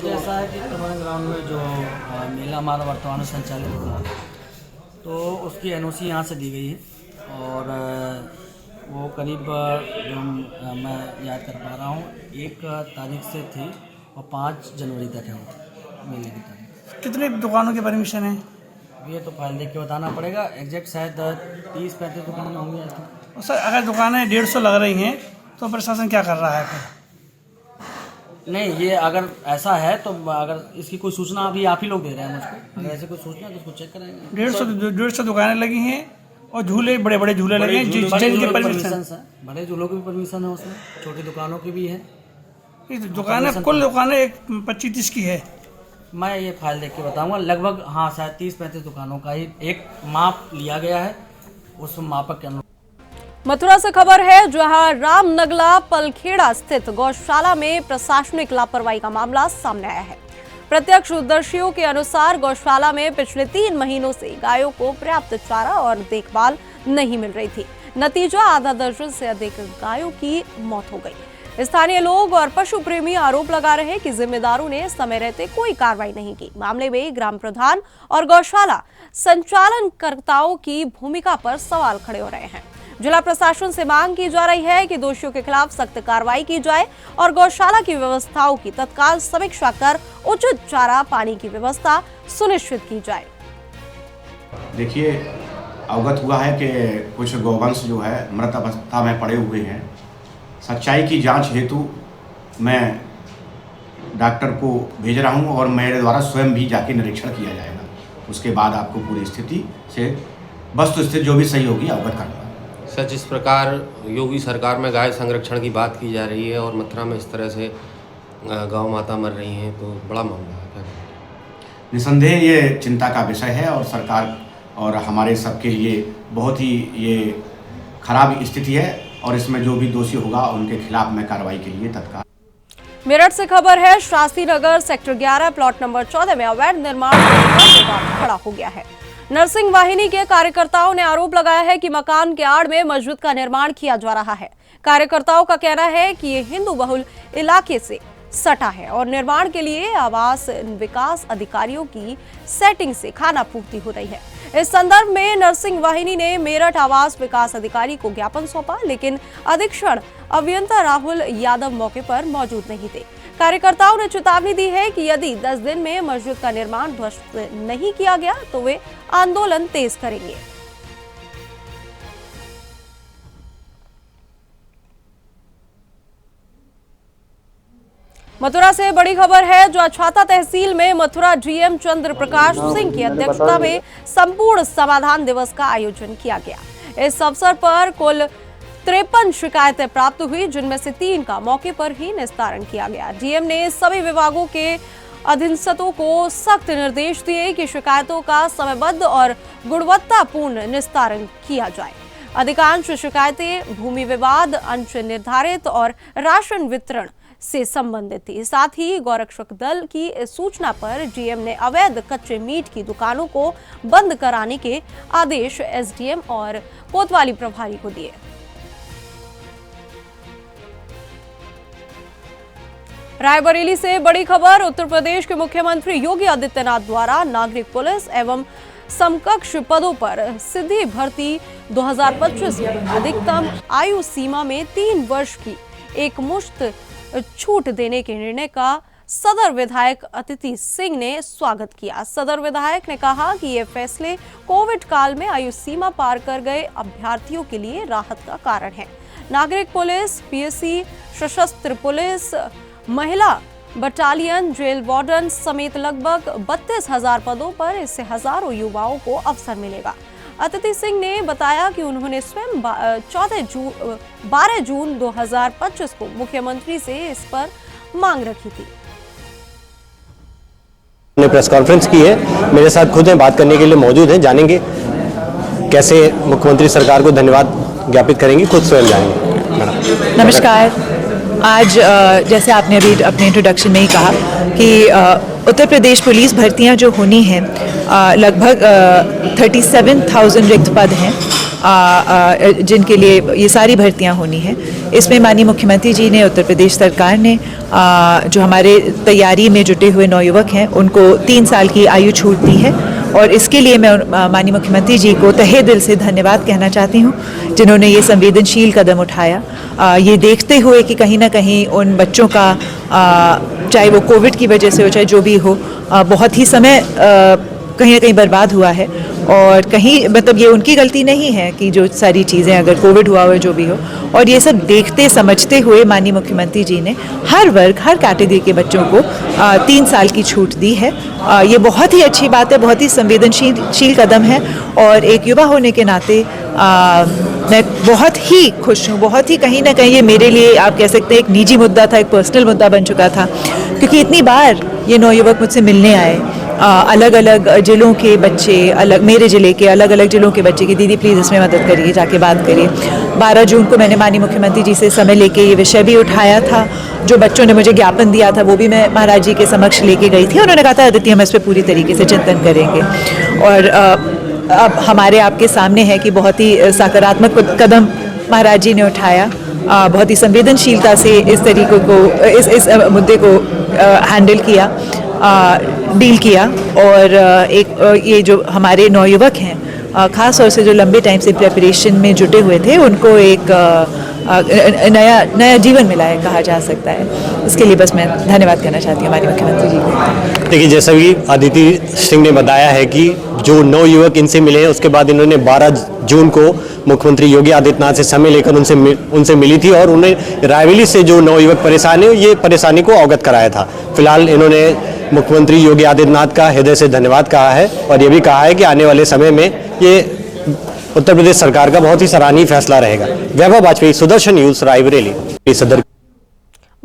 ऐसा है कि तुवन ग्राउंड में जो मेला हमारा वर्तमान में संचालित हो रहा है, तो उसकी एनओसी यहाँ से दी गई है और वो करीब जो मैं याद कर पा रहा हूँ 1 तारीख से थी और 5 जनवरी तक है मेले की तारीख। कितनी दुकानों की परमिशन है? ये तो फाइल देख के बताना पड़ेगा। एग्जैक्ट शायद 30-35 दुकानें होंगी। सर, अगर दुकानें 150 लग रही हैं तो प्रशासन क्या कर रहा है फिर? नहीं, ये अगर ऐसा है तो अगर इसकी कोई सूचना अभी आप ही लोग दे रहे हैं मुझको। अगर ऐसे कोई सूचना है तो उसको चेक करेंगे। 150 दुकानें लगी हैं और झूले बड़े बड़े झूले लगे हैं जिनकी परमिशन है। बड़े झूलों की भी परमिशन है उसमें, छोटी दुकानों की भी है। दुकानें कुल दुकानें 25-30 की है। मैं ये फाइल देख के बताऊंगा। लगभग हाँ शायद 30-35 दुकानों का ही एक माप लिया गया है, उस मापक के अनुसार। मथुरा से खबर है, जहां रामनगला पलखेड़ा स्थित गौशाला में प्रशासनिक लापरवाही का मामला सामने आया है। प्रत्यक्षदर्शियों के अनुसार गौशाला में पिछले 3 महीनों से गायों को पर्याप्त चारा और देखभाल नहीं मिल रही थी। नतीजा आधा दर्जन से अधिक गायों की मौत हो गई। स्थानीय लोग और पशु प्रेमी आरोप लगा रहे हैं कि जिम्मेदारों ने समय रहते कोई कार्रवाई नहीं की। मामले में ग्राम प्रधान और गौशाला संचालनकर्ताओं की भूमिका पर सवाल खड़े हो रहे हैं। जिला प्रशासन से मांग की जा रही है कि दोषियों के खिलाफ सख्त कार्रवाई की जाए और गौशाला की व्यवस्थाओं की तत्काल समीक्षा कर उचित चारा पानी की व्यवस्था सुनिश्चित की जाए। देखिए, अवगत हुआ है कि कुछ गौवंश जो है मृत अवस्था में पड़े हुए हैं। सच्चाई की जांच हेतु मैं डॉक्टर को भेज रहा हूं और मेरे द्वारा स्वयं भी जाके निरीक्षण किया जाएगा। उसके बाद आपको पूरी स्थिति से वस्तु स्थिति जो भी सही होगी अवगत करना। सर, जिस प्रकार योगी सरकार में गाय संरक्षण की बात की जा रही है और मथुरा में इस तरह से गौ माता मर रही हैं, तो बड़ा मामला है। निसंदेह ये चिंता का विषय है और सरकार और हमारे सबके लिए बहुत ही ये खराब स्थिति है। और इसमें जो भी दोषी होगा उनके खिलाफ मैं कार्रवाई के लिए तत्काल। मेरठ से खबर है, Shastri Nagar sector 11 plot number 14 में अवैध निर्माण खड़ा हो गया है। नरसिंह वाहिनी के कार्यकर्ताओं ने आरोप लगाया है कि मकान के आड़ में मस्जिद का निर्माण किया जा रहा है। कार्यकर्ताओं का कहना है कि ये हिंदू बहुल इलाके से सटा है और निर्माण के लिए आवास विकास अधिकारियों की सेटिंग से खानापूर्ति हो रही है। इस संदर्भ में नरसिंह वाहिनी ने मेरठ आवास विकास अधिकारी को ज्ञापन सौंपा, लेकिन अधीक्षण अभियंता राहुल यादव मौके पर मौजूद नहीं थे। कार्यकर्ताओं ने चेतावनी दी है कि यदि 10 दिन में मस्जिद का निर्माण ध्वस्त नहीं किया गया तो वे आंदोलन तेज करेंगे। मथुरा से बड़ी खबर है, जो छाता तहसील में मथुरा डीएम चंद्र प्रकाश सिंह की अध्यक्षता में संपूर्ण समाधान दिवस का आयोजन किया गया। इस अवसर पर कुल 53 शिकायतें प्राप्त हुई, जिनमें से 3 का मौके पर ही निस्तारण किया गया। डीएम ने सभी विभागों के अधीनस्थों को सख्त निर्देश दिए कि शिकायतों का समयबद्ध और गुणवत्तापूर्ण निस्तारण किया जाए। अधिकांश शिकायतें भूमि विवाद, अंश निर्धारित और राशन वितरण से संबंधित थी। साथ ही गौरक्षक दल की सूचना पर डीएम ने अवैध कच्चे मीट की दुकानों को बंद कराने के आदेश एसडीएम और कोतवाली प्रभारी को दिए। रायबरेली से बड़ी खबर, उत्तर प्रदेश के मुख्यमंत्री योगी आदित्यनाथ द्वारा नागरिक पुलिस एवं समकक्ष पदों पर सीधी भर्ती 2025 में अधिकतम आयु सीमा में 3 वर्ष की एकमुश्त छूट देने के निर्णय का सदर विधायक अतिथि सिंह ने स्वागत किया। सदर विधायक ने कहा कि ये फैसले कोविड काल में आयु सीमा पार कर गए अभ्यर्थियों के लिए राहत का कारण है। नागरिक पुलिस, पीएससी, सशस्त्र पुलिस, महिला बटालियन, जेल वार्डन समेत लगभग 32,000 पदों पर इससे हजारों युवाओं को अवसर मिलेगा। अतिथि सिंह ने बताया कि उन्होंने स्वयं 12 जून 2025 को मुख्यमंत्री से इस पर मांग रखी थी। प्रेस कॉन्फ्रेंस की है, मेरे साथ खुद हैं, बात करने के लिए मौजूद हैं। जानेंगे कैसे मुख्यमंत्री सरकार को धन्यवाद ज्ञापित करेंगी, खुद स्वयं जानेंगे। नमस्कार। आज जैसे आपने अभी अपने इंट्रोडक्शन में ही कहा कि उत्तर प्रदेश पुलिस भर्तियां जो होनी हैं, लगभग 37,000 रिक्त पद हैं जिनके लिए ये सारी भर्तियां होनी हैं। इसमें माननीय मुख्यमंत्री जी ने, उत्तर प्रदेश सरकार ने जो हमारे तैयारी में जुटे हुए नौयुवक हैं उनको 3 साल की आयु छूट दी है और इसके लिए मैं माननीय मुख्यमंत्री जी को तहे दिल से धन्यवाद कहना चाहती हूँ, जिन्होंने ये संवेदनशील कदम उठाया। ये देखते हुए कि कहीं ना कहीं उन बच्चों का, चाहे वो कोविड की वजह से हो चाहे जो भी हो, बहुत ही समय कहीं ना कहीं बर्बाद हुआ है और कहीं मतलब ये उनकी गलती नहीं है कि जो सारी चीज़ें, अगर कोविड हुआ हो जो भी हो, और ये सब देखते समझते हुए माननीय मुख्यमंत्री जी ने हर वर्ग, हर कैटेगरी के बच्चों को 3 साल की छूट दी है। ये बहुत ही अच्छी बात है, बहुत ही संवेदनशील कदम है और एक युवा होने के नाते मैं बहुत ही खुश हूँ। बहुत ही कहीं ना कहीं ये मेरे लिए आप कह सकते हैं एक निजी मुद्दा था, एक पर्सनल मुद्दा बन चुका था, क्योंकि इतनी बार ये नौयुवक मुझसे मिलने आए, अलग अलग जिलों के बच्चे, अलग मेरे ज़िले के अलग अलग जिलों के बच्चे कि दीदी प्लीज़ इसमें मदद करिए, जाके बात करिए। 12 जून को मैंने माननीय मुख्यमंत्री जी से समय लेके ये विषय भी उठाया था। जो बच्चों ने मुझे ज्ञापन दिया था वो भी मैं महाराज जी के समक्ष लेके गई थी। उन्होंने कहा था अदिति हम इस पर पूरी तरीके से चिंतन करेंगे और अब हमारे आपके सामने है कि बहुत ही सकारात्मक कदम महाराज जी ने उठाया, बहुत ही संवेदनशीलता से इस तरीके को, इस मुद्दे को हैंडल किया, डील किया और एक ये जो हमारे नौयुवक हैं, ख़ास तौर से जो लंबे टाइम से प्रिपरेशन में जुटे हुए थे, उनको एक नया जीवन मिला है कहा जा सकता है। इसके लिए बस मैं धन्यवाद करना चाहती हूँ हमारे मुख्यमंत्री जी को। देखिए, जैसा कि अदिति सिंह ने बताया है कि जो 9 युवक इनसे मिले हैं, उसके बाद इन्होंने 12 जून को मुख्यमंत्री योगी आदित्यनाथ से समय लेकर उनसे मिली थी और उन्हें रायबरेली से जो 9 युवक परेशान है, ये परेशानी को अवगत कराया था। फिलहाल इन्होंने मुख्यमंत्री योगी आदित्यनाथ का हृदय से धन्यवाद कहा है और ये भी कहा है कि आने वाले समय में ये उत्तर प्रदेश सरकार का बहुत ही सराहनीय फैसला रहेगा। वैभव वाजपेयी, सुदर्शन न्यूज, रायबरेली। सदर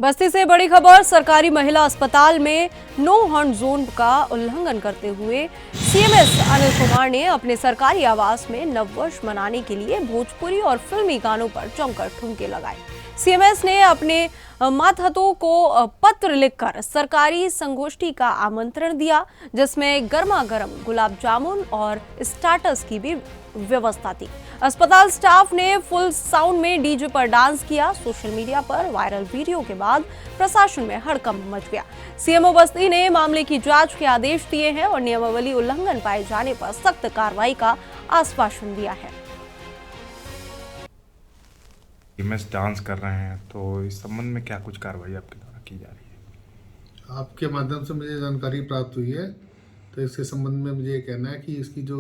बस्ती से बड़ी खबर, सरकारी महिला अस्पताल में नो हॉर्न जोन का उल्लंघन करते हुए सीएमएस अनिल कुमार ने अपने सरकारी आवास में नववर्ष मनाने के लिए भोजपुरी और फिल्मी गानों पर जमकर ठुमके लगाए। सीएमएस ने अपने मातहतों को पत्र लिखकर सरकारी संगोष्ठी का आमंत्रण दिया, जिसमें गर्मा गर्म गुलाब जामुन और स्टार्टर्स की भी व्यवस्था थी। अस्पताल स्टाफ ने फुल साउंड में डीजे पर डांस किया। सोशल मीडिया पर वायरल वीडियो के बाद प्रशासन में हड़कंप मच गया। सीएमओ बस्ती ने मामले की जांच के आदेश दिए हैं और नियमावली उल्लंघन पाए जाने पर सख्त कार्रवाई का आश्वासन दिया है। सीएमएस डांस कर रहे हैं, तो इस संबंध में क्या कुछ कार्रवाई आपके द्वारा की जा रही है? आपके माध्यम से मुझे जानकारी प्राप्त हुई है, तो इसके संबंध में मुझे ये कहना है कि इसकी जो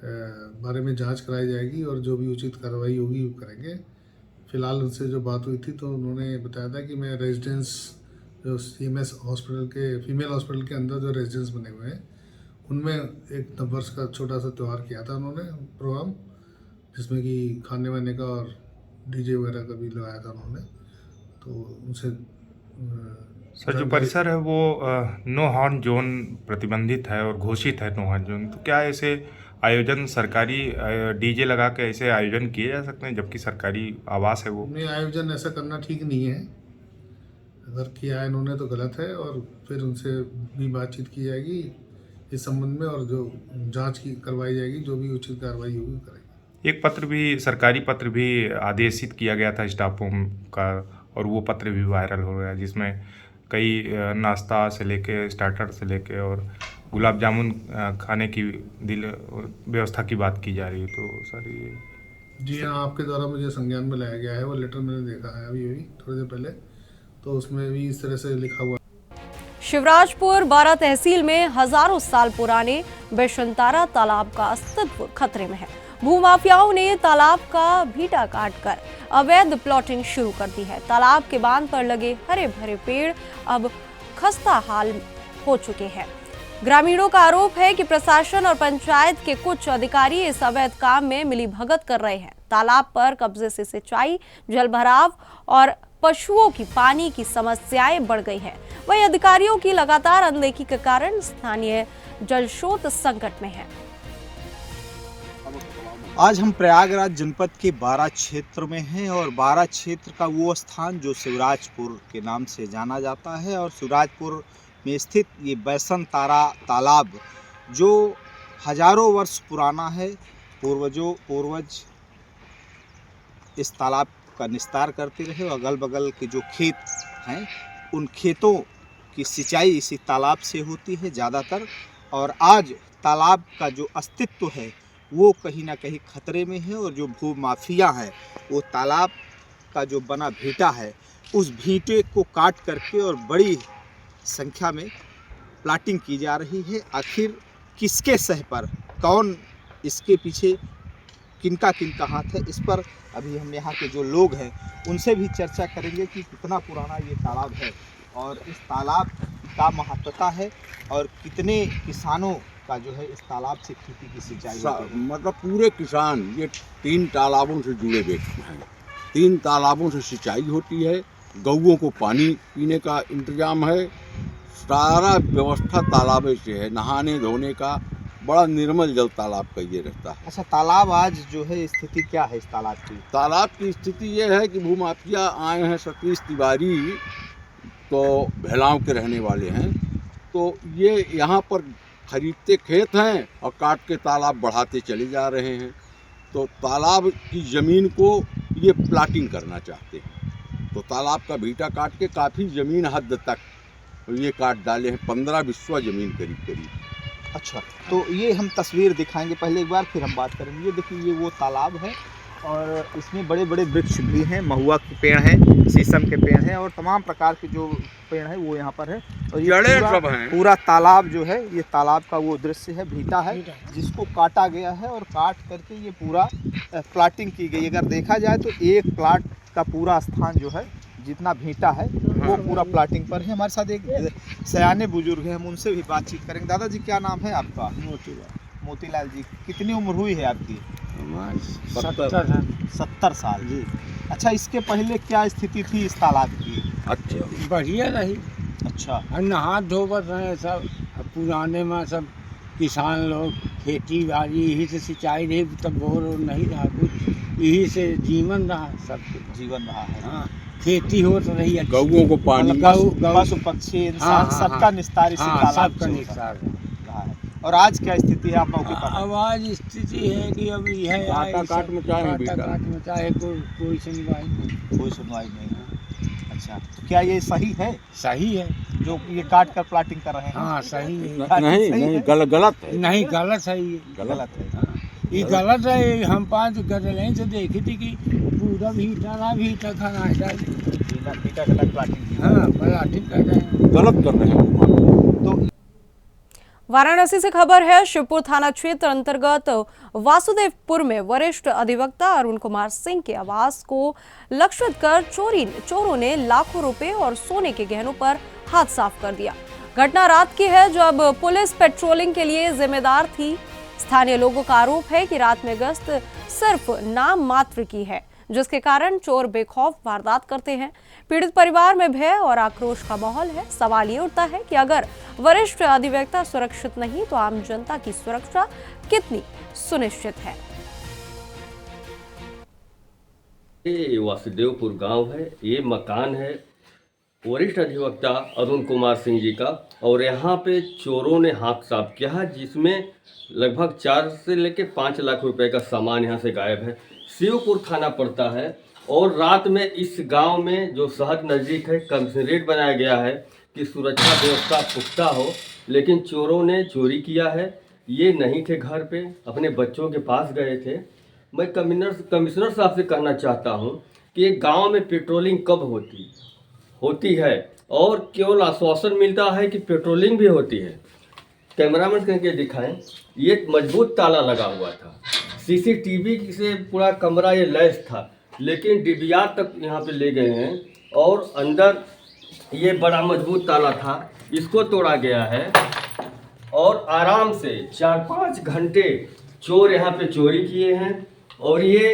बारे में जांच कराई जाएगी और जो भी उचित कार्रवाई होगी वो करेंगे। फिलहाल उनसे जो बात हुई थी तो उन्होंने बताया था कि मैं रेजिडेंस जो सीएमएस हॉस्पिटल के फीमेल हॉस्पिटल के अंदर जो रेजिडेंस बने हुए हैं उनमें एक नववर्ष का छोटा सा त्यौहार किया था उन्होंने प्रोग्राम, जिसमें कि खाने वाने का और डीजे वगैरह का भी लगाया था उन्होंने। तो उनसे सर, जो परिसर है वो नो हॉर्न जोन प्रतिबंधित है और घोषित है नो हॉर्न जोन, तो क्या ऐसे आयोजन सरकारी डीजे लगा के ऐसे आयोजन किए जा सकते हैं जबकि सरकारी आवास है वो? नहीं, आयोजन ऐसा करना ठीक नहीं है। अगर किया है इन्होंने तो गलत है और फिर उनसे भी बातचीत की जाएगी इस संबंध में और जो जांच की करवाई जाएगी, जो भी उचित कार्रवाई होगी करेंगे। एक पत्र भी, सरकारी पत्र भी आदेशित किया गया था स्टाफों का और वो पत्र भी वायरल हो गया, जिसमें कई नाश्ता से लेके स्टार्टर से लेके और गुलाब जामुन खाने की व्यवस्था की बात की जा रही है। तो सर ये जी हाँ, आपके द्वारा मुझे संज्ञान में लाया गया है, वो लेटर मैंने देखा है अभी थोड़ी देर पहले, तो उसमें भी इस तरह से लिखा हुआ। शिवराजपुर बारा तहसील में हजारों साल पुराने बेशंतारा तालाब का अस्तित्व खतरे में है। भूमाफियाओं ने तालाब का भीटा काटकर अवैध प्लॉटिंग शुरू कर दी है। तालाब के बांध पर लगे हरे भरे पेड़ अब खस्ता हाल हो चुके हैं। ग्रामीणों का आरोप है कि प्रशासन और पंचायत के कुछ अधिकारी इस अवैध काम में मिलीभगत कर रहे हैं। तालाब पर कब्जे से सिंचाई, जलभराव और पशुओं की पानी की समस्याएं बढ़ गई हैं। वहीं अधिकारियों की लगातार अनदेखी के कारण स्थानीय जल स्रोत संकट में है। आज हम प्रयागराज जनपद के बारा क्षेत्र में हैं और बारा क्षेत्र का वो स्थान जो शिवराजपुर के नाम से जाना जाता है और शिवराजपुर में स्थित ये बैसनतारा तालाब जो हजारों वर्ष पुराना है। पूर्वज इस तालाब का निस्तार करते रहे और अगल बगल के जो खेत हैं उन खेतों की सिंचाई इसी तालाब से होती है ज़्यादातर, और आज तालाब का जो अस्तित्व है वो कहीं ना कहीं खतरे में है और जो भू माफिया है वो तालाब का जो बना भीटा है उस भीटे को काट करके और बड़ी संख्या में प्लाटिंग की जा रही है। आखिर किसके सह पर, कौन इसके पीछे, किनका हाथ है, इस पर अभी हम यहाँ के जो लोग हैं उनसे भी चर्चा करेंगे कि कितना पुराना ये तालाब है और इस तालाब का महत्वता है और कितने किसानों का जो है इस तालाब से खेती की सिंचाई होती है। मतलब पूरे किसान ये 3 तालाबों से जुड़े व्यक्ति हैं। 3 तालाबों से सिंचाई होती है, गौओं को पानी पीने का इंतजाम है, सारा व्यवस्था तालाब से है, नहाने धोने का बड़ा निर्मल जल तालाब का ये रहता है। अच्छा, तालाब आज जो है स्थिति क्या है इस तालाब की? तालाब की स्थिति ये है कि भूमाफिया आए हैं, सतीश तिवारी तो भेलाव के रहने वाले हैं, तो ये यहाँ पर खरीदते खेत हैं और काट के तालाब बढ़ाते चले जा रहे हैं। तो तालाब की ज़मीन को ये प्लाटिंग करना चाहते हैं, तो तालाब का भीटा काट के काफ़ी ज़मीन हद तक ये काट डाले हैं, 15 बिस्वा ज़मीन करीब। अच्छा, तो ये हम तस्वीर दिखाएंगे पहले एक बार, फिर हम बात करेंगे। ये देखिए, ये वो तालाब है और इसमें बड़े बड़े वृक्ष भी हैं, महुआ के पेड़ हैं, शीशम के पेड़ हैं और तमाम प्रकार के जो पेड़ हैं वो यहाँ पर है। और ये पूरा तालाब जो है, ये तालाब का वो दृश्य है, भीटा है जिसको काटा गया है और काट करके ये पूरा प्लाटिंग की गई। अगर देखा जाए तो एक प्लाट का पूरा स्थान जो है जितना भीटा है वो पूरा प्लाटिंग पर है। हमारे साथ एक सयाने बुजुर्ग हैं, हम उनसे भी बातचीत करेंगे। दादाजी, क्या नाम है आपका? मोतीलाल जी। कितनी उम्र हुई है आपकी? 70 साल जी। अच्छा, इसके पहले क्या स्थिति थी इस तालाब की? अच्छा बढ़िया रही। अच्छा और नहा धोवत रहे सब। अब पुराने में सब किसान लोग खेती बाड़ी यही से सिंचाई रही, तब बोर नहीं रहा कुछ, यही से जीवन रहा, सब जीवन रहा है। हाँ, खेती हो तो रही अच्छी। गौओं को पानी, पशु पक्षी इंसान सबका निस्तार इसी तालाब सबका से निस्तार रहा है। और आज क्या स्थिति है आप मौके पर? अब आज स्थिति है कि अब यह काटा काट में चाहे बेटा, काट में चाहे कोई सुनवाई नहीं। कोई सुनवाई नहीं है। अच्छा, तो क्या ये सही है? सही है जो ये काट कर प्लाटिंग कर रहे हैं? हाँ सही है। नहीं नहीं गलत है। नहीं गलत है ये, गलत है। ये गलत है। हम 5 गजलें से देखी थी कि पूरा भीटा खाना है, भीटा प्लाटिंग। हाँ प्लाटिंग कर रहे हैं, गलत कर रहे हैं। तो वाराणसी से खबर है। शिवपुर थाना क्षेत्र अंतर्गत वासुदेवपुर में वरिष्ठ अधिवक्ता अरुण कुमार सिंह के आवास को लक्षित कर चोरों ने लाखों रुपए और सोने के गहनों पर हाथ साफ कर दिया। घटना रात की है, जब पुलिस पेट्रोलिंग के लिए जिम्मेदार थी। स्थानीय लोगों का आरोप है कि रात में गश्त सिर्फ नाम मात्र की है, जिसके कारण चोर बेखौफ वारदात करते हैं। पीड़ित परिवार में भय और आक्रोश का माहौल है। सवाल ये उठता है कि अगर वरिष्ठ अधिवक्ता सुरक्षित नहीं तो आम जनता की सुरक्षा कितनी सुनिश्चित है। ये वासुदेवपुर गांव है, ये मकान है वरिष्ठ अधिवक्ता अरुण कुमार सिंह जी का, और यहाँ पे चोरों ने हाथ साफ किया है, जिसमें लगभग 4 से लेकर 5 लाख रुपए का सामान यहाँ से गायब है। शिवपुर थाना पड़ता है और रात में इस गांव में जो शहर नज़दीक है कमिश्नरेट बनाया गया है कि सुरक्षा व्यवस्था पुख्ता हो, लेकिन चोरों ने चोरी किया है। ये नहीं थे घर पे, अपने बच्चों के पास गए थे। मैं कमिश्नर साहब से कहना चाहता हूँ कि एक गांव में पेट्रोलिंग कब होती है और केवल आश्वासन मिलता है कि पेट्रोलिंग भी होती है। कैमरामैन करके दिखाएं, ये मजबूत ताला लगा हुआ था, सीसीटीवी से पूरा कमरा ये लैस था, लेकिन डिबिया तक यहाँ पे ले गए हैं और अंदर ये बड़ा मजबूत ताला था, इसको तोड़ा गया है और आराम से 4-5 घंटे चोर यहाँ पे चोरी किए हैं। और ये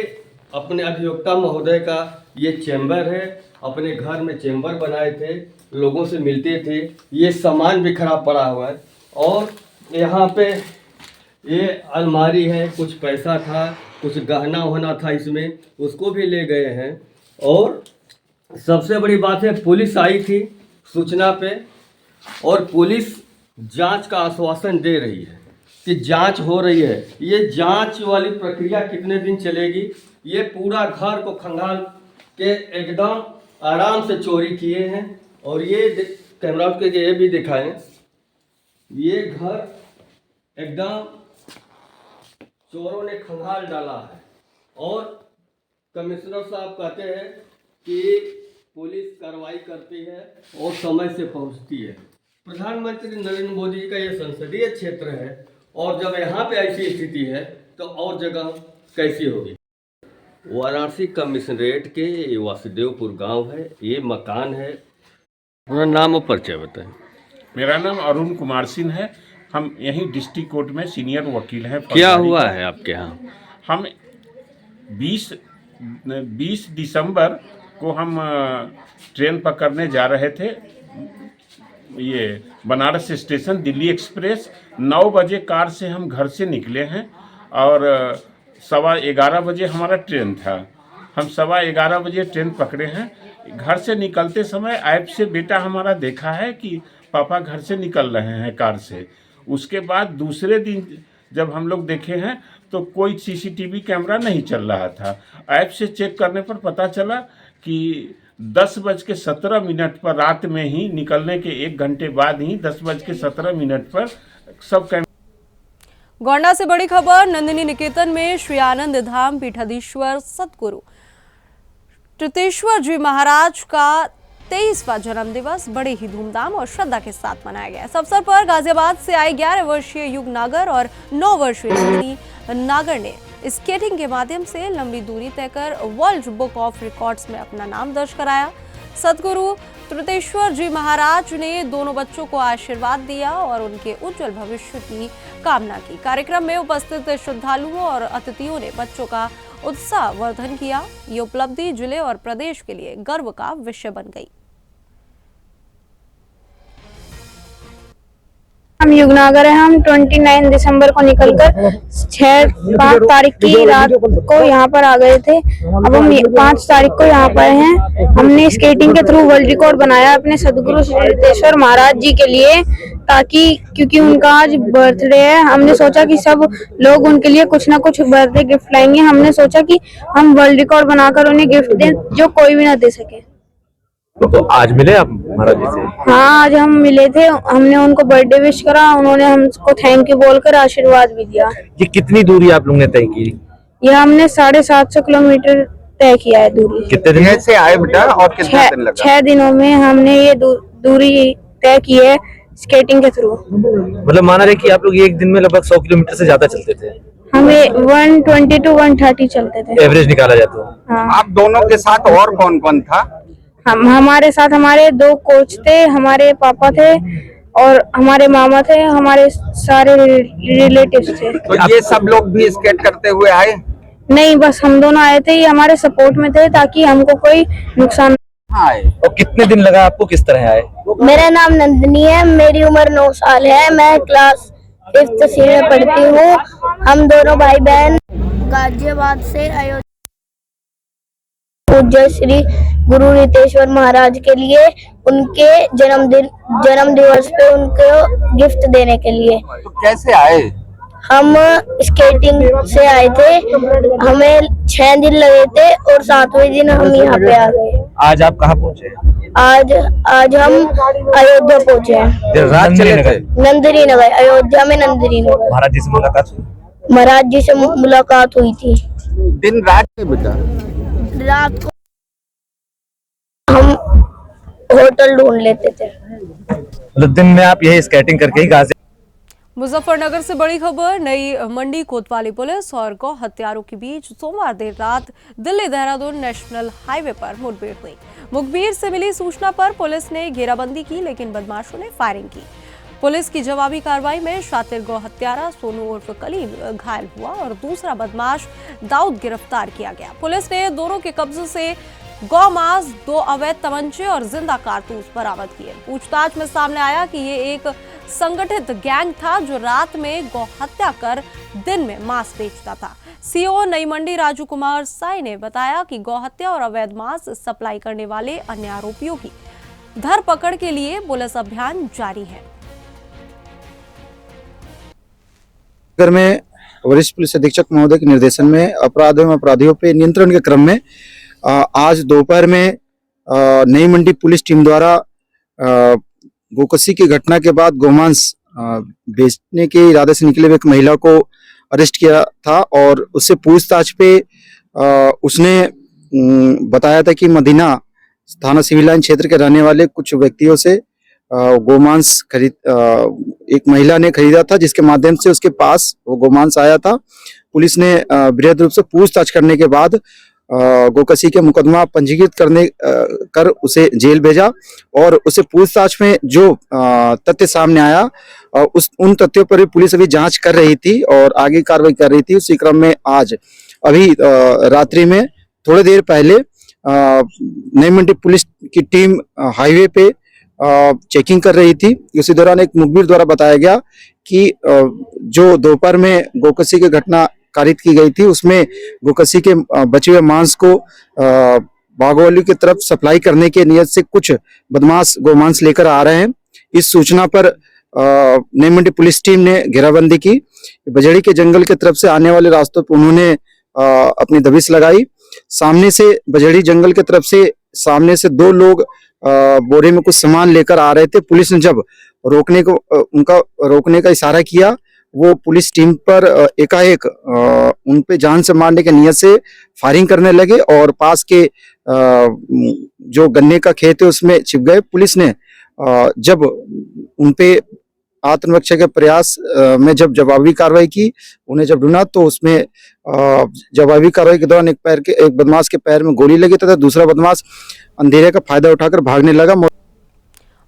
अपने अधिवक्ता महोदय का ये चैम्बर है, अपने घर में चैम्बर बनाए थे, लोगों से मिलते थे। ये सामान भी खराब पड़ा हुआ है और यहाँ पे ये अलमारी है, कुछ पैसा था, कुछ गहना वहना था इसमें, उसको भी ले गए हैं। और सबसे बड़ी बात है, पुलिस आई थी सूचना पे और पुलिस जांच का आश्वासन दे रही है कि जांच हो रही है। ये जांच वाली प्रक्रिया कितने दिन चलेगी? ये पूरा घर को खंगाल के एकदम आराम से चोरी किए हैं। और ये कैमरा के ये भी दिखाएं, ये घर एकदम चोरों ने खंगाल डाला है। और कमिश्नर साहब कहते हैं कि पुलिस कार्रवाई करती है और समय से पहुंचती है। प्रधानमंत्री नरेंद्र मोदी जी का ये संसदीय क्षेत्र है और जब यहाँ पे ऐसी स्थिति है तो और जगह कैसी होगी? वाराणसी कमिश्नरेट के वासुदेवपुर गांव है, ये मकान है। अपना नाम और परिचय बताएं। मेरा नाम अरुण कुमार सिंह है, हम यहीं डिस्ट्रिक्ट कोर्ट में सीनियर वकील हैं। क्या हुआ है आपके यहाँ? हम 20 दिसंबर को हम ट्रेन पकड़ने जा रहे थे, ये बनारस स्टेशन दिल्ली एक्सप्रेस। 9 बजे कार से हम घर से निकले हैं और 11:15 बजे हमारा ट्रेन था। हम 11:15 बजे ट्रेन पकड़े हैं। घर से निकलते समय ऐप से बेटा हमारा देखा है कि पापा घर से निकल रहे हैं कार से। उसके बाद दूसरे दिन जब हम लोग देखे हैं तो कोई सीसीटीवी कैमरा नहीं चल रहा था। ऐप से चेक करने पर पता चला कि 10:17 पर रात में ही निकलने के 1 घंटे बाद ही 10:17 पर सब कैमरा। गोंडा से बड़ी खबर। नंदिनी निकेतन में श्री आनंद धाम पीठाधीश्वर सतगुरु तृतीश्वर जी महाराज का 23वां जन्म दिवस बड़े ही धूमधाम और श्रद्धा के साथ मनाया गया। इस अवसर पर गाजियाबाद से आए 11 वर्षीय युग नागर और 9 वर्षीय सोनी नागर ने स्केटिंग के माध्यम से लंबी दूरी तय कर वर्ल्ड बुक ऑफ रिकॉर्ड्स में अपना नाम दर्ज कराया। सतगुरु तृतीश्वर जी महाराज ने दोनों बच्चों को आशीर्वाद दिया और उनके उज्जवल भविष्य की कामना की। कार्यक्रम में उपस्थित श्रद्धालुओं और अतिथियों ने बच्चों का उत्साह वर्धन किया। ये उपलब्धि जिले और प्रदेश के लिए गर्व का विषय बन गई। हम युगनगर हैं। हम 29 दिसंबर को निकलकर 5 तारीख की रात को यहाँ पर आ गए थे। अब हम 5 तारीख को यहाँ पर हैं। हमने स्केटिंग के थ्रू वर्ल्ड रिकॉर्ड बनाया अपने सदगुरु श्री रितेश्वर महाराज जी के लिए, ताकि क्योंकि उनका आज बर्थडे है। हमने सोचा कि सब लोग उनके लिए कुछ ना कुछ बर्थडे गिफ्ट लाएंगे। हमने सोचा कि हम वर्ल्ड रिकॉर्ड बनाकर उन्हें गिफ्ट दें जो कोई भी ना दे सके। तो आज मिले आप महाराज जी से? हाँ, आज हम मिले थे। हमने उनको बर्थडे विश करा, उन्होंने हमको थैंक यू बोलकर आशीर्वाद भी दिया। ये कितनी दूरी आप लोगों ने तय की? ये हमने 750 किलोमीटर तय किया है दूरी। कितने दिन से आए बेटा और कितना दिन लगा? 6 दिनों में हमने ये दूरी तय की है स्केटिंग के थ्रू। मतलब माना रहे कि आप लोग एक दिन में लगभग 100 किलोमीटर से ज्यादा चलते थे? हमें 120 to 130 चलते थे। एवरेज निकाला जाए तो। हाँ। आप दोनों के साथ और कौन कौन था? हमारे साथ हमारे 2 कोच थे, हमारे पापा थे और हमारे मामा थे, हमारे सारे रिलेटिव्स थे। तो ये सब लोग भी स्केट करते हुए आए? नहीं, बस हम दोनों आए थे। ये हमारे सपोर्ट में थे ताकि हमको कोई नुकसान आए। और कितने दिन लगा आपको, किस तरह आए? मेरा नाम नंदिनी है, मेरी उम्र 9 साल है, मैं क्लास 5th C में पढ़ती हूँ। हम दोनों भाई बहन गाजियाबाद से अयोध्या पूज्य श्री गुरु रितेश्वर महाराज के लिए उनके जन्म दिवस पे उनको गिफ्ट देने के लिए। तो कैसे आए? हम स्केटिंग से आए थे। हमें 6 दिन लगे थे और 7वें दिन हम यहाँ पे आ गए। आज आप कहाँ पहुँचे? आज हम अयोध्या पहुँचे हैं। देर रात चले गए? नंदिनी नगर, अयोध्या में नंदिनी नगर। महाराज जी से मुलाकात हुई? महाराज जी से मुलाकात हुई थी। दिन रात बेटा? रात को हम होटल ढूंढ लेते थे। मतलब दिन में आप यही स्केटिंग करके ही गाजी। मुजफ्फरनगर से बड़ी खबर। नई मंडी कोतवाली पुलिस और गौ हत्यारों के बीच सोमवार देर रात दिल्ली देहरादून नेशनल हाईवे पर मुठभेड़ हुई। मुखबिर से मिली सूचना पर पुलिस ने घेराबंदी की, लेकिन बदमाशों ने फायरिंग की। पुलिस की जवाबी कार्रवाई में शातिर गौ हत्यारा सोनू उर्फ कलीम घायल हुआ और दूसरा बदमाश दाऊद गिरफ्तार किया गया। पुलिस ने दोनों के कब्जे से गौ मांस, 2 अवैध तमंचे और जिंदा कारतूस बरामद किए। पूछताछ में सामने आया कि ये एक संगठित गैंग था जो रात में गौ हत्या कर दिन में मांस बेचता था। सीओ नई मंडी राजू कुमार साई ने बताया कि गौ हत्या और अवैध मांस सप्लाई करने वाले अन्य आरोपियों की धरपकड़ के लिए पुलिस अभियान जारी है। में वरिष्ठ पुलिस अधीक्षक महोदय के निर्देशन में अपराध एवं अपराधियों पे नियंत्रण के क्रम में आज दोपहर में नई मंडी पुलिस टीम द्वारा गोकसी की घटना के बाद गोमांस बेचने के इरादे से निकले हुए एक महिला को अरेस्ट किया था और उससे पूछताछ पे उसने बताया था कि मदीना थाना सिविल लाइन क्षेत्र के रहने वाले कुछ व्यक्तियों से गोमांस एक महिला ने खरीदा था, जिसके माध्यम से उसके पास वो गोमांस आया था। पुलिस ने बृहद रूप से पूछताछ करने के बाद गोकसी के मुकदमा पंजीकृत कर उसे जेल भेजा और उसे पूछताछ में जो तथ्य सामने आया उन तथ्यों पर भी पुलिस अभी जांच कर रही थी और आगे कार्रवाई कर रही थी। उसी क्रम में आज अभी रात्रि में थोड़ी देर पहले नई मंडी पुलिस की टीम हाईवे पे चेकिंग कर रही थी। उसी दौरान एक मुखबिर द्वारा बताया गया कि जो दोपहर में गोकसी की घटना कारित की गई थी उसमें गोकसी के बचे हुए मांस को बागोली की तरफ सप्लाई करने के नियत से कुछ बदमाश गोमांस लेकर आ रहे हैं। इस सूचना पर नई मंडी पुलिस टीम ने घेराबंदी की। बजड़ी के जंगल की तरफ से आने वाले रास्तों पर उन्होंने अपनी दबिश लगाई। सामने से बजड़ी जंगल की तरफ से सामने से 2 लोग बोरे में कुछ सामान लेकर आ रहे थे। पुलिस ने जब उनका रोकने का इशारा किया, वो पुलिस टीम पर एकाएक उन पे जान से मारने के नियत से फायरिंग करने लगे और पास के जो गन्ने का खेत है उसमें छिप गए। पुलिस ने जब उन पे आत्मरक्षा के प्रयास में जब जवाबी कार्रवाई की, उन्हें जब ढूंढा तो उसमें जवाबी कार्रवाई के दौरान एक बदमाश के पैर में गोली लगी तथा दूसरा बदमाश अंधेरे का फायदा उठाकर भागने लगा।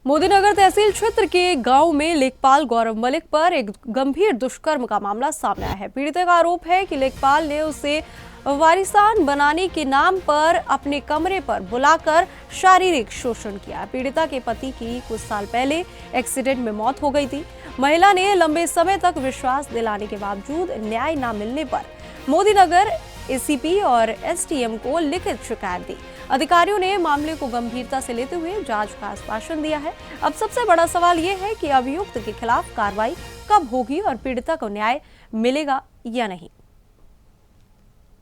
मोदीनगर तहसील क्षेत्र के गांव में लेखपाल गौरव मलिक पर एक गंभीर दुष्कर्म का मामला सामने आया है। पीड़िता का आरोप है कि लेखपाल ने उसे वारिसान बनाने के नाम पर अपने कमरे पर बुलाकर शारीरिक शोषण किया। पीड़िता के पति की कुछ साल पहले एक्सीडेंट में मौत हो गई थी। महिला ने लंबे समय तक विश्वास दिलाने के बावजूद न्याय न मिलने पर मोदीनगर एसीपी और एसडीएम को लिखित शिकायत दी। अधिकारियों ने मामले को गंभीरता से लेते हुए जांच का आश्वासन दिया है। अब सबसे बड़ा सवाल ये है कि अभियुक्त के खिलाफ कार्रवाई कब होगी और पीड़िता को न्याय मिलेगा या नहीं।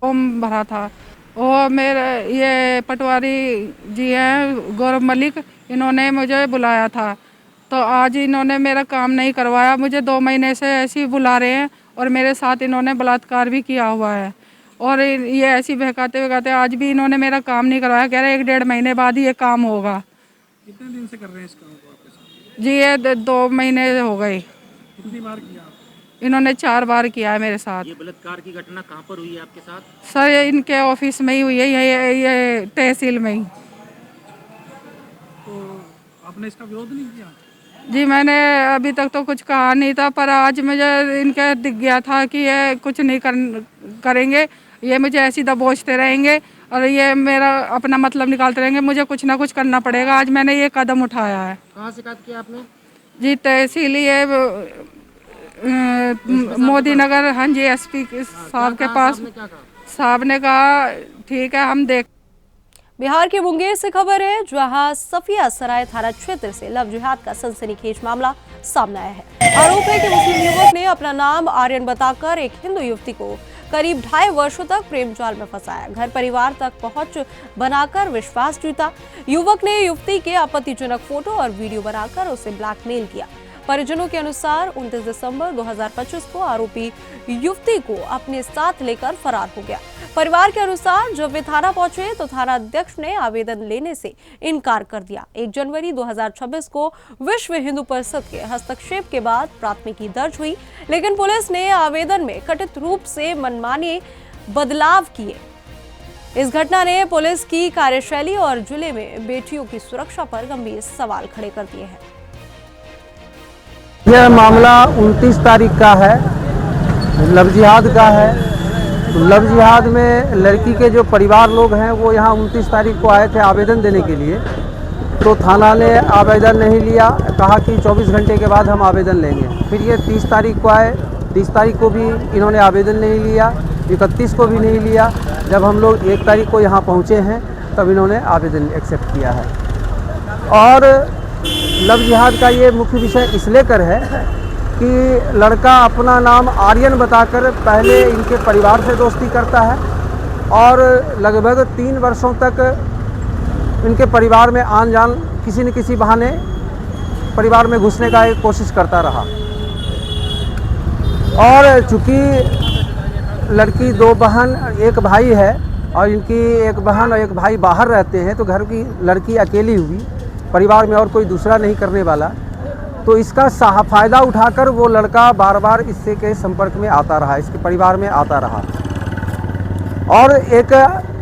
फॉर्म भरा था और मेरे ये पटवारी जी हैं गौरव मलिक, इन्होंने मुझे बुलाया था तो आज इन्होंने मेरा काम नहीं करवाया। मुझे 2 महीने से ऐसे ही बुला रहे हैं और मेरे साथ इन्होंने बलात्कार भी किया हुआ है और ये ऐसी बहकाते आज भी इन्होंने मेरा काम नहीं करवाया। कह रहे 1-1.5 महीने बाद ही ये काम होगा। कितने दिन से कर रहे हैं इस काम को आपके साथ? जी ये 2 महीने हो गए। कितनी बार किया? इन्होंने 4 बार किया है मेरे साथ। ये बलात्कार की घटना कहाँ पर हुई है आपके साथ? सर ये इनके ऑफिस में ही हुई है, ये तहसील में ही। तो आपने इसका विरोध नहीं किया? जी मैंने अभी तक तो कुछ कहा नहीं था, पर आज मुझे इनका दिख गया था कि ये कुछ नहीं करेंगे, ये मुझे ऐसी दबोचते रहेंगे और ये मेरा अपना मतलब निकालते रहेंगे। मुझे कुछ ना कुछ करना पड़ेगा। आज मैंने ये कदम उठाया है। कहाँ शिकायत किया आपने? जी तहसील ये मोदीनगर, हाँ जी एसपी साहब के पास। साहब ने कहा ठीक है हम देख। बिहार के मुंगेर से खबर है, जहां सफिया सराय थाना क्षेत्र से लव जिहाद का सनसनीखेज मामला सामने आया है। आरोप है कि मुस्लिम युवक ने अपना नाम आर्यन बताकर एक हिंदू युवती को करीब 2.5 वर्षों तक प्रेम जाल में फंसाया। घर परिवार तक पहुंच बनाकर विश्वास जीता। युवक ने युवती के आपत्तिजनक फोटो और वीडियो बनाकर उसे ब्लैकमेल किया। परिजनों के अनुसार 29 दिसंबर 2025 को आरोपी युवती को अपने साथ लेकर फरार हो गया। परिवार के अनुसार जब वे थाना पहुंचे तो थाना अध्यक्ष ने आवेदन लेने से इनकार कर दिया। 1 जनवरी 2026 को विश्व हिंदू परिषद के हस्तक्षेप के बाद प्राथमिकी दर्ज हुई, लेकिन पुलिस ने आवेदन में कथित रूप से मनमाने बदलाव किए। इस घटना ने पुलिस की कार्यशैली और जिले में बेटियों की सुरक्षा पर गंभीर सवाल खड़े कर दिए हैं। यह मामला 29 तारीख का है, लव जिहाद का है। तो लव जिहाद में लड़की के जो परिवार लोग हैं वो यहाँ 29 तारीख को आए थे आवेदन देने के लिए। तो थाना ने आवेदन नहीं लिया, कहा कि 24 घंटे के बाद हम आवेदन लेंगे। फिर ये 30 तारीख को आए, 30 तारीख को भी इन्होंने आवेदन नहीं लिया, 31 को भी नहीं लिया। जब हम लोग 1 तारीख को यहाँ पहुँचे हैं तब इन्होंने आवेदन एक्सेप्ट किया है। और लव जिहाद का ये मुख्य विषय इसलिए कर है कि लड़का अपना नाम आर्यन बताकर पहले इनके परिवार से दोस्ती करता है और लगभग 3 वर्षों तक इनके परिवार में आन जान किसी न किसी बहाने परिवार में घुसने का एक कोशिश करता रहा। और चूँकि लड़की 2 बहन 1 भाई है और इनकी 1 बहन और 1 भाई बाहर रहते हैं, तो घर की लड़की अकेली हुई, परिवार में और कोई दूसरा नहीं करने वाला। तो इसका फ़ायदा उठाकर वो लड़का बार बार इससे के संपर्क में आता रहा, इसके परिवार में आता रहा। और एक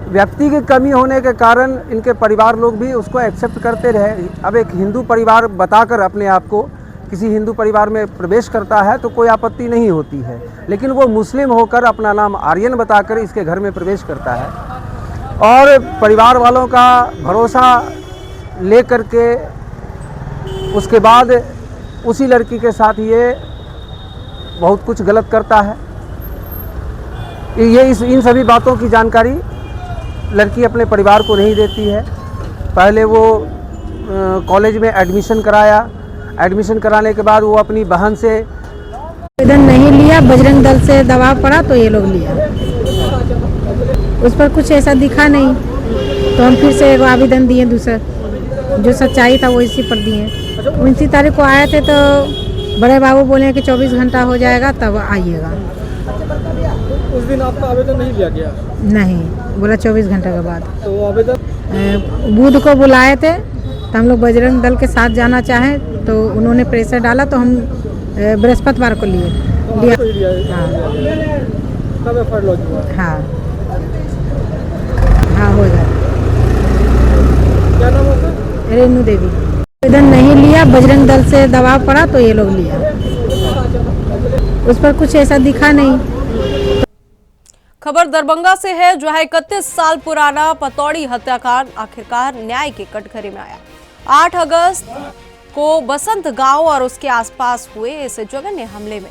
व्यक्ति की कमी होने के कारण इनके परिवार लोग भी उसको एक्सेप्ट करते रहे। अब एक हिंदू परिवार बताकर अपने आप को किसी हिंदू परिवार में प्रवेश करता है तो कोई आपत्ति नहीं होती है, लेकिन वो मुस्लिम होकर अपना नाम आर्यन बताकर इसके घर में प्रवेश करता है और परिवार वालों का भरोसा ले करके उसके बाद उसी लड़की के साथ ये बहुत कुछ गलत करता है। ये इन सभी बातों की जानकारी लड़की अपने परिवार को नहीं देती है। पहले वो कॉलेज में एडमिशन कराया, एडमिशन कराने के बाद वो अपनी बहन से आवेदन नहीं लिया, बजरंग दल से दबाव पड़ा तो ये लोग लिया। उस पर कुछ ऐसा दिखा नहीं तो हम फिर से एक आवेदन दिए दूसरा, जो सच्चाई था वो इसी पर दिए। 29 तारीख को आए थे तो बड़े बाबू बोले कि 24 घंटा हो जाएगा तब आइएगा। उस दिन आपका आवेदन नहीं लिया गया? नहीं, बोला 24 घंटा के बाद। तो आवेदन बुध को बुलाए थे तो हम लोग बजरंग दल के साथ जाना चाहें तो उन्होंने प्रेशर डाला तो हम बृहस्पतिवार को लिए लिया। हाँ हाँ हो जाए। क्या नाम है? रेणु देवी। आवेदन नहीं लिया, बजरंग दल से दबाव पड़ा तो ये लोग लिया। उस पर कुछ ऐसा दिखा नहीं। खबर दरभंगा से है, जो है 31 साल पुराना पतौड़ी हत्याकांड आखिरकार न्याय के कटघरे में आया। 8 अगस्त को बसंत गांव और उसके आसपास हुए इस जघन्य हमले में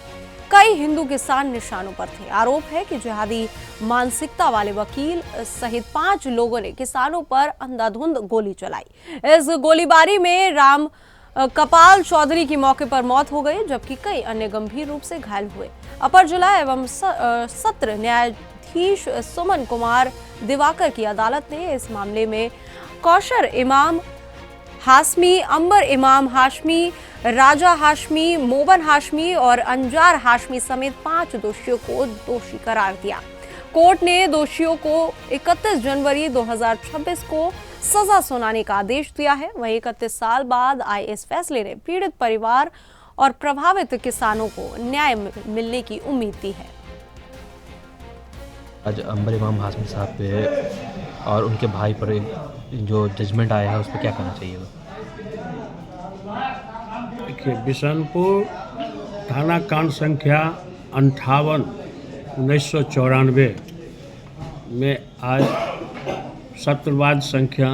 कई हिंदू किसान निशानों पर थे। आरोप है कि जिहादी मानसिकता वाले वकील सहित 5 लोगों ने किसानों पर अंधाधुंध गोली चलाई। इस गोलीबारी में राम कपाल चौधरी की मौके पर मौत हो गई, जबकि कई अन्य गंभीर रूप से घायल हुए। अपर जिला एवं सत्र न्यायाधीश सुमन कुमार दिवाकर की अदालत ने इस मामले में कौशर इमाम हाशमी, अंबर इमाम हाशमी, राजा हाशमी, मोबन हाशमी और अंजार हाशमी समेत 5 दोषियों को दोषी करार दिया। कोर्ट ने दोषियों को 31 जनवरी 2026 को सजा सुनाने का आदेश दिया है। वहीं 31 साल बाद आए इस फैसले ने पीड़ित परिवार और प्रभावित किसानों को न्याय मिलने की उम्मीद दी है। आज अंबर इमाम हाशमी साहब पे और उनके भाई पर जो जजमेंट आया है उस पर क्या करना चाहिए? देखिए, बिशनपुर थाना कांड संख्या 58 1994 में आज सत्रवाद संख्या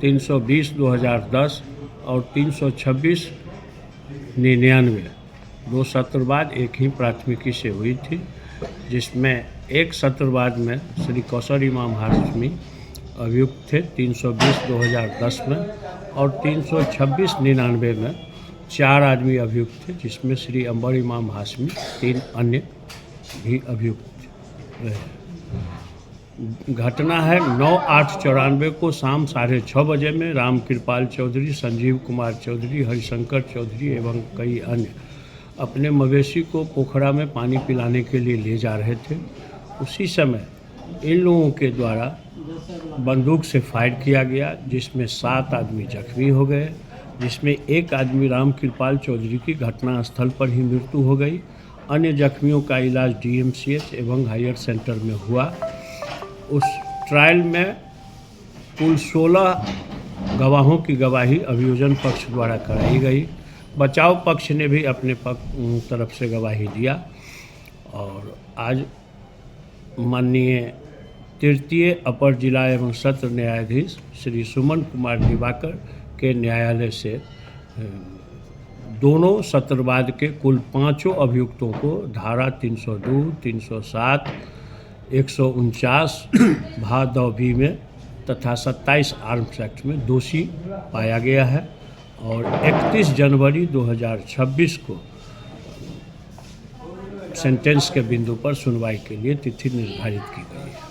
320 2010 और 326 99 दो सत्रवाद एक ही प्राथमिकी से हुई थी, जिसमें एक सत्रवाद में श्री कौशर इमाम हाशमी अभियुक्त थे 320 2010 में और 326 99 में 4 आदमी अभियुक्त थे, जिसमें श्री अंबर इमाम हाशमी 3 अन्य भी अभियुक्त रहे। घटना है 9/8/94 को शाम 6:30 बजे में राम कृपाल चौधरी, संजीव कुमार चौधरी, हरिशंकर चौधरी एवं कई अन्य अपने मवेशी को पोखरा में पानी पिलाने के लिए ले जा रहे थे। उसी समय इन लोगों के द्वारा बंदूक से फायर किया गया, जिसमें 7 आदमी जख्मी हो गए, जिसमें एक आदमी राम कृपाल चौधरी की घटनास्थल पर ही मृत्यु हो गई। अन्य जख्मियों का इलाज DMCH एवं हायर सेंटर में हुआ। उस ट्रायल में कुल 16 गवाहों की गवाही अभियोजन पक्ष द्वारा कराई गई। बचाव पक्ष ने भी अपने तरफ से गवाही दिया और आज माननीय तृतीय अपर जिला एवं सत्र न्यायाधीश श्री सुमन कुमार दिवाकर के न्यायालय से दोनों सत्रवाद के कुल 5 अभियुक्तों को धारा 302, 307, 149 भादव भी में तथा 27 आर्म्स एक्ट में दोषी पाया गया है और 31 जनवरी 2026 को सेंटेंस के बिंदु पर सुनवाई के लिए तिथि निर्धारित की गई है।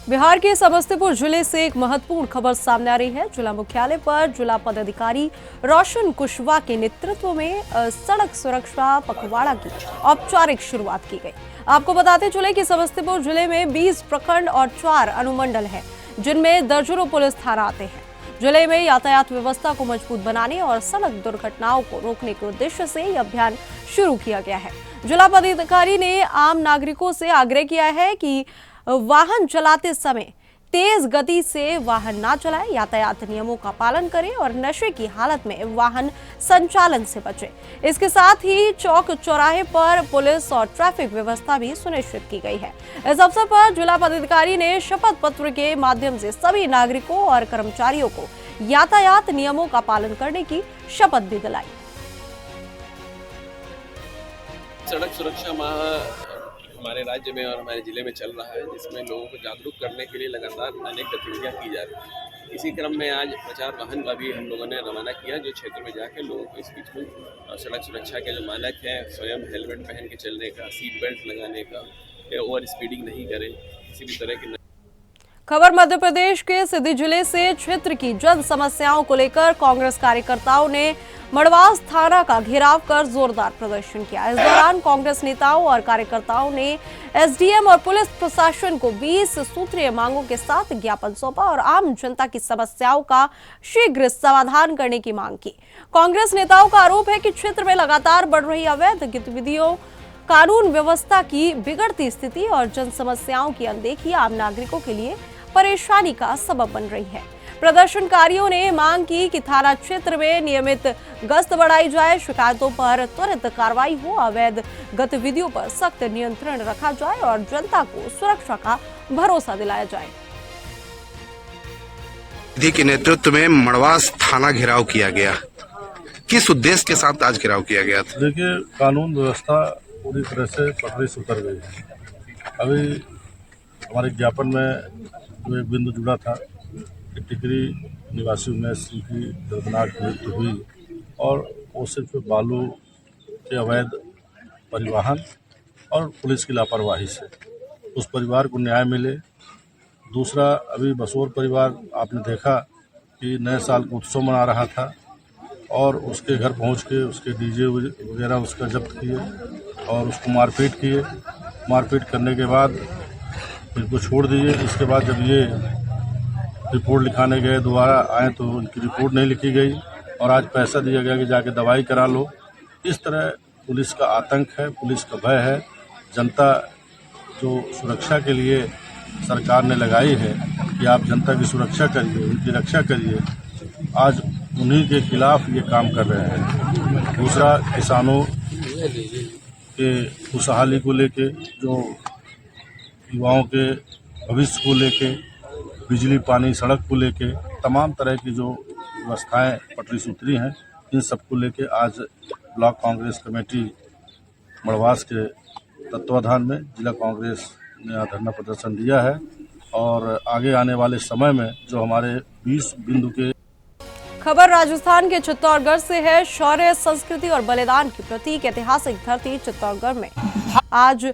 बिहार के समस्तीपुर जिले से एक महत्वपूर्ण खबर सामने आ रही है। जिला मुख्यालय पर जिला पदाधिकारी रोशन कुशवाहा के नेतृत्व में सड़क सुरक्षा पखवाड़ा की औपचारिक शुरुआत की गई। आपको बताते चले कि समस्तीपुर जिले में 20 प्रखंड और 4 अनुमंडल हैं, जिनमें दर्जनों पुलिस थाना आते हैं। जिले में यातायात व्यवस्था को मजबूत बनाने और सड़क दुर्घटनाओं को रोकने के उद्देश्य से यह अभियान शुरू किया गया है। जिला पदाधिकारी ने आम नागरिकों से आग्रह किया है कि वाहन चलाते समय तेज गति से वाहन ना चलाएं, यातायात नियमों का पालन करें और नशे की हालत में वाहन संचालन से बचें। इसके साथ ही चौक चौराहे पर पुलिस और ट्रैफिक व्यवस्था भी सुनिश्चित की गई है। इस अवसर पर जिला पदाधिकारी ने शपथ पत्र के माध्यम से सभी नागरिकों और कर्मचारियों को यातायात नियमों का पालन करने की शपथ भी दिलाई। सड़क सुरक्षा माह हमारे राज्य में और हमारे ज़िले में चल रहा है, जिसमें लोगों को जागरूक करने के लिए लगातार अनेक गतिविधियाँ की जा रही हैं। इसी क्रम में आज प्रचार वाहन का भी हम लोगों ने रवाना किया, जो क्षेत्र में जाकर लोगों को इस बीच में सड़क सुरक्षा के जो मानक हैं, स्वयं हेलमेट पहन के चलने का, सीट बेल्ट लगाने का, ओवर स्पीडिंग नहीं करें, किसी भी तरह की। खबर मध्य प्रदेश के सिद्धि जिले से क्षेत्र की जन समस्याओं को लेकर कांग्रेस कार्यकर्ताओं ने मड़वास थाना का घेराव कर जोरदार प्रदर्शन किया। इस दौरान कांग्रेस नेताओं और कार्यकर्ताओं ने SDM और पुलिस प्रशासन को 20 सूत्रीय मांगों के साथ ज्ञापन सौंपा और आम जनता की समस्याओं का शीघ्र समाधान करने की मांग की। कांग्रेस नेताओं का आरोप है कि क्षेत्र में लगातार बढ़ रही अवैध गतिविधियों, कानून व्यवस्था की बिगड़ती स्थिति और जन समस्याओं की अनदेखी आम नागरिकों के लिए परेशानी का सबब बन रही है। प्रदर्शनकारियों ने मांग की कि थाना क्षेत्र में नियमित गश्त बढ़ाई जाए, शिकायतों पर त्वरित कार्रवाई हो, अवैध गतिविधियों पर सख्त नियंत्रण रखा जाए और जनता को सुरक्षा का भरोसा दिलाया जाए। विधि के नेतृत्व में मड़वास थाना घेराव किया गया, किस उद्देश्य के साथ आज घेराव किया गया था? देखिए, कानून व्यवस्था पूरी तरह से पटरी से उतर गई है। अभी हमारे ज्ञापन में जो एक बिंदु जुड़ा था कि टिकरी निवासी उमेश सिंह की दर्दनाक मृत्यु हुई और वो सिर्फ बालू के अवैध परिवहन और पुलिस की लापरवाही से उस परिवार को न्याय मिले। दूसरा, अभी बसोर परिवार आपने देखा कि नए साल का उत्सव मना रहा था और उसके घर पहुंच के उसके डीजे वगैरह उसका जब्त किए और उसको मारपीट किए। मारपीट करने के बाद इनको छोड़ दिए। इसके बाद जब ये रिपोर्ट लिखाने गए, दोबारा आए तो उनकी रिपोर्ट नहीं लिखी गई और आज पैसा दिया गया कि जाके दवाई करा लो। इस तरह पुलिस का आतंक है, पुलिस का भय है। जनता जो सुरक्षा के लिए सरकार ने लगाई है कि आप जनता की सुरक्षा करिए, उनकी रक्षा करिए, आज उन्हीं के खिलाफ ये काम कर रहे हैं। दूसरा, किसानों के खुशहाली को लेके, जो युवाओं के भविष्य को लेके, बिजली पानी सड़क को लेके, तमाम तरह की जो व्यवस्थाएं पटरी से उतरी हैं, इन सब को लेके आज ब्लॉक कांग्रेस कमेटी मड़वास के तत्वाधान में जिला कांग्रेस ने धरना प्रदर्शन दिया है और आगे आने वाले समय में जो हमारे 20 बिंदु के। खबर राजस्थान के चित्तौड़गढ़ से है। शौर्य, संस्कृति और बलिदान की प्रतीक ऐतिहासिक धरती चित्तौड़गढ़ में आज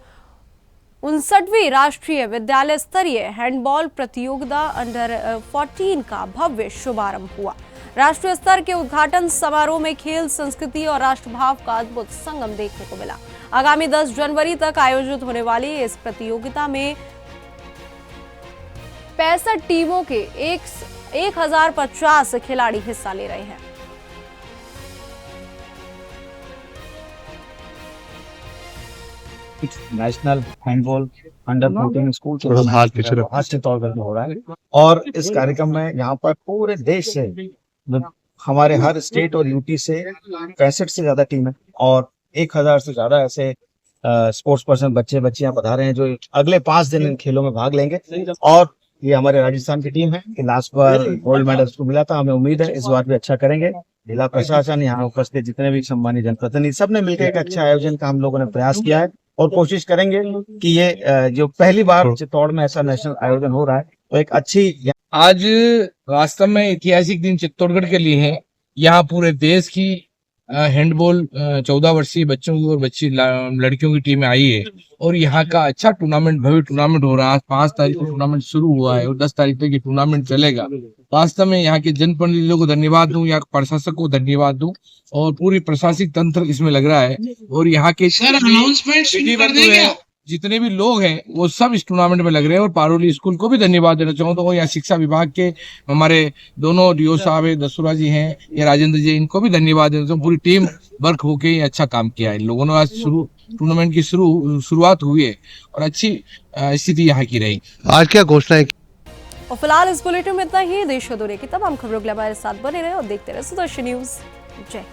59वीं राष्ट्रीय विद्यालय स्तरीय हैंडबॉल प्रतियोगिता अंडर 14 का भव्य शुभारंभ हुआ। राष्ट्रीय स्तर के उद्घाटन समारोह में खेल, संस्कृति और राष्ट्रभाव का अद्भुत संगम देखने को मिला। आगामी 10 जनवरी तक आयोजित होने वाली इस प्रतियोगिता में 65 टीमों के 1050 खिलाड़ी हिस्सा ले रहे हैं। National handball under 14 school Chittorgarh में हो रहा है और इस कार्यक्रम में यहाँ पर पूरे देश से हमारे हर स्टेट और यूटी से 65 से ज्यादा टीम है और 1000 से ज्यादा ऐसे स्पोर्ट्स पर्सन बच्चे बच्चियां पधारे हैं जो अगले 5 दिन इन खेलों में भाग लेंगे। और ये हमारे राजस्थान की टीम है कि लास्ट बार गोल्ड मेडल को मिला था, हमें उम्मीद है इस बार भी अच्छा करेंगे। जिला प्रशासन, यहाँ उपस्थित जितने भी सम्मानित जनप्रतिनिधि, सबने मिलकर एक अच्छा आयोजन का हम लोगों ने प्रयास किया है और कोशिश करेंगे कि ये जो पहली बार चित्तौड़ में ऐसा नेशनल आयोजन हो रहा है तो एक अच्छी। आज वास्तव में ऐतिहासिक दिन चित्तौड़गढ़ के लिए है। यहाँ पूरे देश की हैंडबॉल 14 वर्षीय बच्चों की और बच्ची लड़कियों की टीमें आई है और यहाँ का अच्छा टूर्नामेंट, भव्य टूर्नामेंट हो रहा है। 5 तारीख को टूर्नामेंट शुरू हुआ है और 10 तारीख तक ये टूर्नामेंट चलेगा। वास्तव में यहाँ के जनप्रतिनिधियों को धन्यवाद दूं, यहाँ के प्रशासक को धन्यवाद दूं और पूरी प्रशासनिक तंत्र इसमें लग रहा है और यहाँ के जितने भी लोग हैं वो सब इस टूर्नामेंट में लग रहे हैं और पारोली स्कूल को भी धन्यवाद देना चाहूँ। तो यहाँ शिक्षा विभाग के हमारे दोनों डीओ साहब है, दसुरा जी हैं या राजेंद्र जी, इनको भी धन्यवाद देना चाहूँ। पूरी टीम वर्क होके ये अच्छा काम किया है इन लोगों ने। आज टूर्नामेंट की शुरुआत हुई है और अच्छी स्थिति यहाँ की रही। आज क्या घोषणा है? और फिलहाल इस बुलेटिन में इतना ही। देश और दुनिया की तमाम खबरों के लिए हमारे साथ बने रहे और देखते रहे सुदर्शन न्यूज। जय